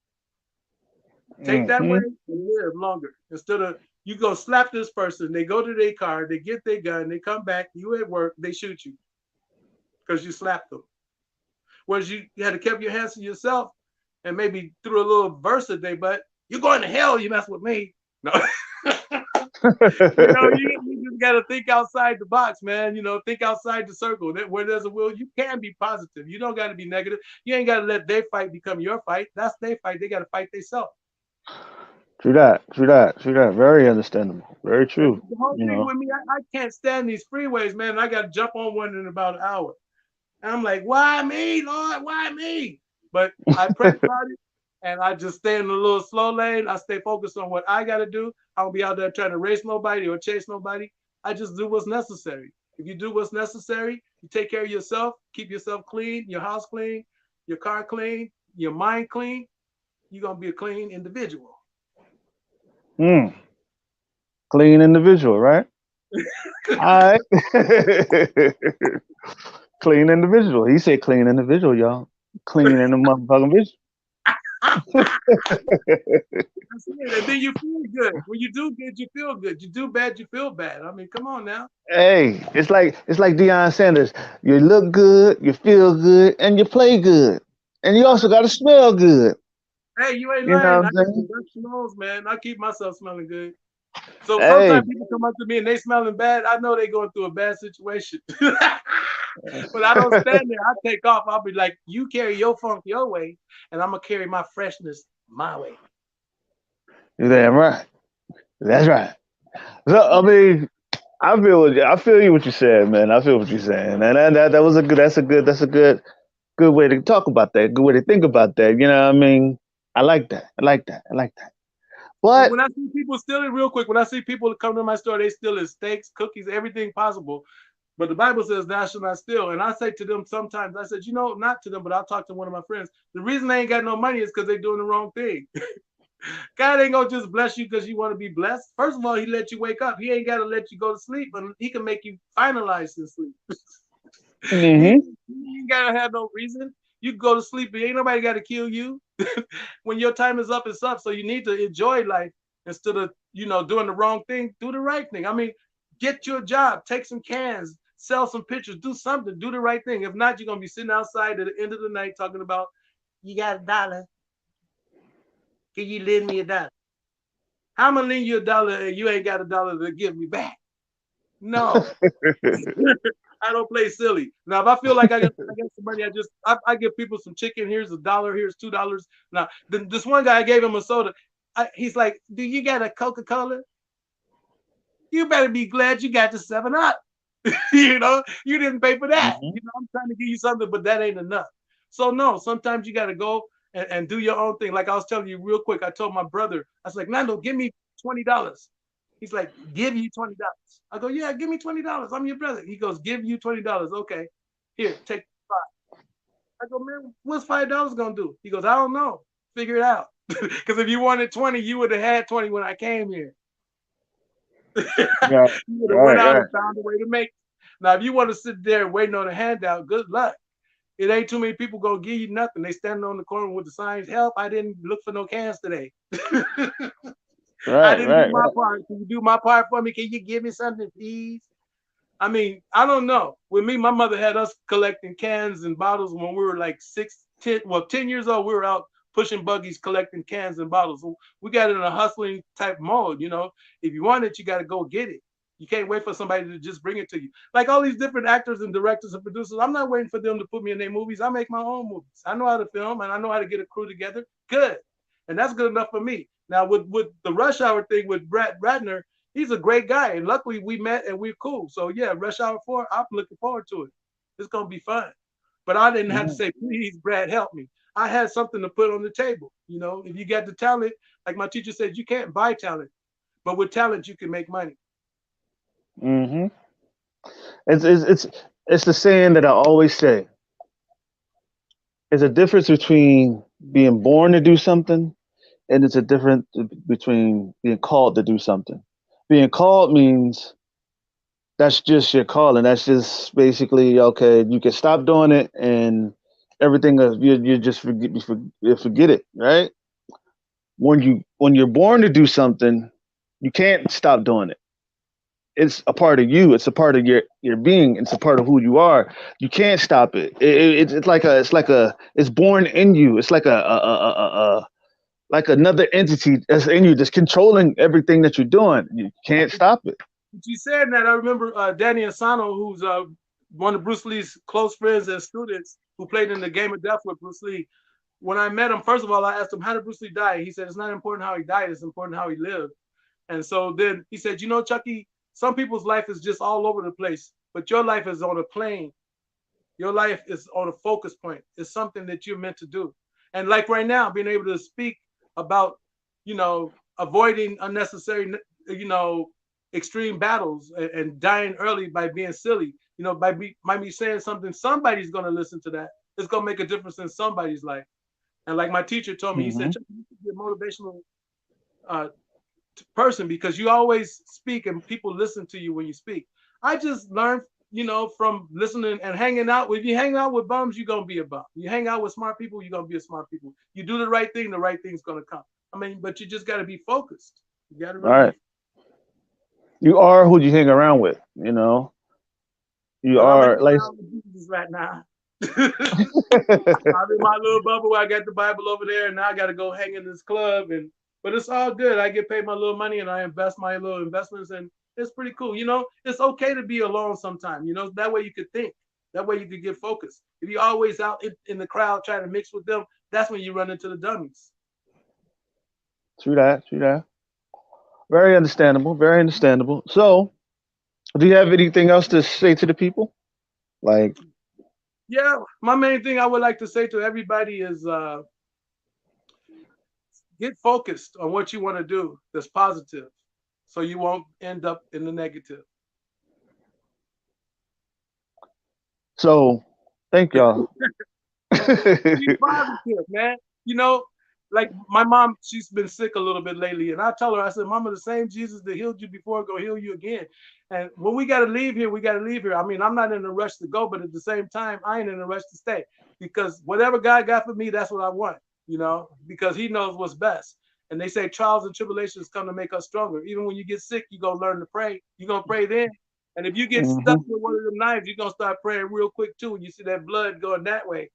Take that way Mm-hmm. and live longer. Instead of you go slap this person, they go to their car, they get their gun, they come back, you at work, they shoot you because you slapped them. Whereas you had to keep your hands to yourself and maybe threw a little verse a day, but you're going to hell, you mess with me. No. You just got to think outside the box, man. Think outside the circle. Where there's a will, you can be positive. You don't got to be negative. You ain't got to let their fight become your fight. That's their fight. They got to fight themselves. True that. True that. True that. Very understandable. Very And true. the whole You thing know. with me, I can't stand these freeways, man. I got to jump on one in about an hour. And I'm like, why me, Lord? Why me? But I pray about it and I just stay in the little slow lane. I stay focused on what I got to do. I don't be out there trying to race nobody or chase nobody. I just do what's necessary. If you do what's necessary, you take care of yourself, keep yourself clean, your house clean, your car clean, your mind clean, you're going to be a clean individual. Mm. Clean individual, right? All right. Clean individual. He said clean individual, y'all. Clean in the motherfucking bitch. That's it. And then you feel good. When you do good, you feel good. You do bad, you feel bad. I mean, come on now. Hey, it's like Deion Sanders. You look good, you feel good, and you play good, and you also got to smell good. Hey, you ain't You know lying. what I'm saying? That smells, man. I keep myself smelling good. So Hey, sometimes people come up to me and they smelling bad. I know they going through a bad situation. But I don't stand there. I take off. I'll be like, you carry your funk your way, and I'm gonna carry my freshness my way. you're damn right. That's right. So I mean, I feel you what you said, man. I feel what you're saying, and that was a good. That's a good way to talk about that. Good way to think about that. You know what I mean? I like that. I like that. I like that. And But when I see people stealing, real quick, when I see people come to my store, they stealing steaks, cookies, everything possible. But the Bible says, thou shalt not steal. And I say to them sometimes, I said, not to them, but I'll talk to one of my friends. The reason they ain't got no money is because they're doing the wrong thing. God ain't gonna just bless you because you want to be blessed. First of all, he let you wake up. He ain't gotta let you go to sleep, but he can make you finalize in sleep. he, Hmm. he ain't gotta have no reason. You can go to sleep. Ain't nobody got to kill you. When your time is up, it's up. So you need to enjoy life instead of doing the wrong thing. Do the right thing. I mean, get your job. Take some cans. Sell some pictures. Do something. Do the right thing. If not, you're gonna be sitting outside at the end of the night talking about you got $1. Can you lend me $1? How am I lend you $1 and you ain't got $1 to give me back? No. I don't play silly. Now, if I feel like I got some money, I give people some chicken. Here's $1. Here's $2. Now, this one guy, I gave him a soda. He's like, "Do you got a Coca Cola? You better be glad you got the 7 Up. You didn't pay for that. Hmm. I'm trying to give you something, but that ain't enough. So no, sometimes you got to go and do your own thing. Like I was telling you real quick, I told my brother, I was like, Nando, give me $20. He's like, give you $20. I go, yeah, give me $20. I'm your brother. He goes, give you $20. Okay, here, take five. I go, man, what's $5 gonna do? He goes, I don't know. Figure it out. Because if you wanted 20, you would have had 20 when I came here. Right, You would have went right, out and right. found a way to make it. Now, if you want to sit there waiting on a handout, good luck. It ain't too many people gonna give you nothing. They standing on the corner with the signs, help, I didn't look for no cans today. I Right, didn't do right, my right. part. Can you do my part for me? Can you give me something, please? I mean, I don't know. With me, my mother had us collecting cans and bottles when we were like 10 years old. We were out pushing buggies, collecting cans and bottles. So we got in a hustling type mode. If you want it, you got to go get it. You can't wait for somebody to just bring it to you. Like all these different actors and directors and producers, I'm not waiting for them to put me in their movies. I make my own movies. I know how to film and I know how to get a crew together. Good. And that's good enough for me. Now, with the Rush Hour thing with Brad Ratner, he's a great guy, and luckily we met and we're cool. So yeah, Rush Hour 4, I'm looking forward to it. It's gonna be fun. But I didn't have to Mhm. say, please, Brad, help me. I had something to put on the table. If you got the talent, like my teacher said, you can't buy talent, but with talent you can make money. Mhm. It's the saying that I always say. There's a difference between being born to do something, and it's a difference between being called to do something. Being called means that's just your calling. That's just basically okay. You can stop doing it, and everything you just you forget it, right? When you're born to do something, you can't stop doing it. It's a part of you. It's a part of your being. It's a part of who you are. You can't stop it. It's born in you. It's like like another entity that's in you that's controlling everything that you're doing. You can't stop it. She said that, I remember Danny Asano, who's one of Bruce Lee's close friends and students who played in the Game of Death with Bruce Lee. When I met him, first of all, I asked him, how did Bruce Lee die? He said, it's not important how he died, it's important how he lived. And so then he said, Chucky, some people's life is just all over the place, but your life is on a plane. Your life is on a focus point. It's something that you're meant to do. And like right now, being able to speak about, avoiding unnecessary, you know, extreme battles and dying early by being silly, by me saying something, somebody's going to listen to that. It's going to make a difference in somebody's life. And like my teacher told me, he said, Hmm. Chuck, you should be a motivational uh, person because you always speak and people listen to you when you speak. I just learned, from listening and hanging out. If you hang out with bums, you're gonna be a bum. You hang out with smart people, you're gonna be a smart people. You do the right thing's gonna come. I mean, but you just gotta be focused. You gotta All really right. be. You are who you hang around with. You Well, I'm hanging are like. around with Jesus right now. I'm in my little bubble. I got the Bible over there, and now I got to go hang in this club. But it's all good. I get paid my little money, and I invest my little investments, and it's pretty cool. It's okay to be alone sometimes. That way you could think. That way you could get focused. If you're always out in the crowd trying to mix with them, that's when you run into the dummies. True that. True that. Very understandable. Very understandable. So, do you have anything else to say to the people? Like, Yeah, my main thing I would like to say to everybody is get focused on what you want to do that's positive, so you won't end up in the negative. so, thank y'all. Be positive, man. You know, like my mom, she's been sick a little bit lately, and I tell her, I said, Mama, the same Jesus that healed you before go heal you again. And when we got to leave here, we got to leave here. I mean, I'm not in a rush to go, but at the same time, I ain't in a rush to stay because whatever God got for me, that's what I want, because He knows what's best. And they say trials and tribulations come to make us stronger. Even when you get sick, you're going to learn to pray. You're going to pray then. And if you get stuck Hmm. with one of them knives, you're going to start praying real quick too. And you see that blood going that way.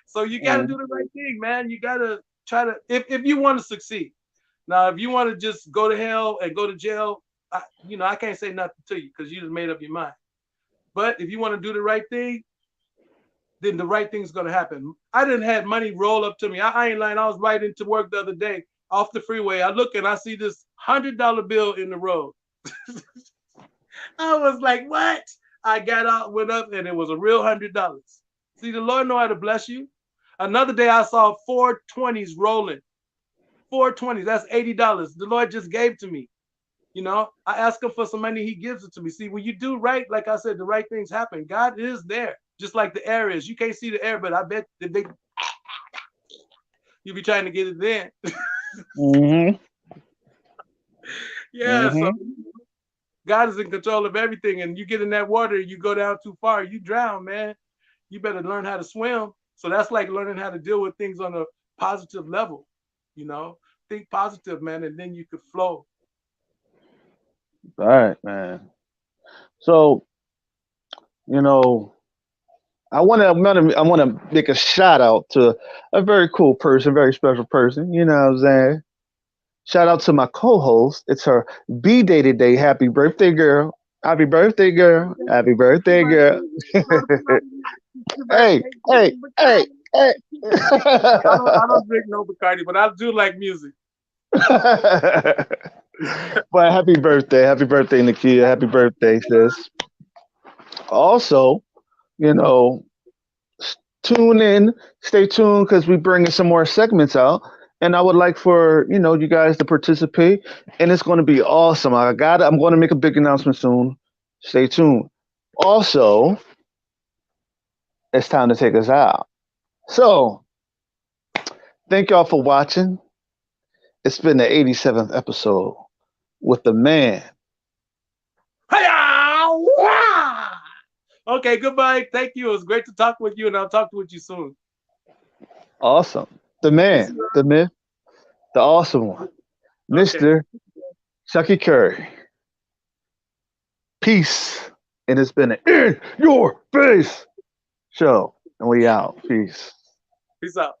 So you got to do the right thing, man. You got to try to, if you want to succeed. Now, if you want to just go to hell and go to jail, I can't say nothing to you because you just made up your mind. But if you want to do the right thing, then the right thing's going to happen. I didn't have money roll up to me. I ain't lying. I was riding to work the other day off the freeway. I look and I see this $100 bill in the road. I was like, what? I got out, went up, and it was a real $100. See, the Lord know how to bless you. Another day I saw 420s rolling. 420s, that's $80. The Lord just gave to me. I ask him for some money, he gives it to me. See, when you do right, like I said, the right things happen. God is there, just like the air is. You can't see the air, but I bet you be trying to get it then. Hmm. Yeah, so Hmm. God is in control of everything, and you get in that water, you go down too far, you drown, man. You better learn how to swim. So that's like learning how to deal with things on a positive level. You know, think positive, man, and then you could flow. All right, man. So, you know, I want to make a shout out to a very cool person, very special person. You know what I'm saying? Shout out to my co-host. It's her B-Day today. Happy birthday, girl. Happy birthday, girl. Happy birthday, girl. Hey, hey, hey, hey. I don't drink no Bacardi, but I do like music. But happy birthday. Happy birthday, Nakia. Happy birthday, sis. Also, you know, tune in, stay tuned because we bringing some more segments out. And I would like for you guys to participate, and it's going to be awesome. I'm going to make a big announcement soon. Stay tuned. Also, it's time to take us out. So, thank y'all for watching. It's been the 87th episode with the man. Okay, goodbye. Thank you. It was great to talk with you, and I'll talk with you soon. Awesome. The Peace man, and the myth, the awesome one, love. Okay. Mr. Chucky Curry. Peace. And it's been an in your face show. And we out. Peace. Peace out.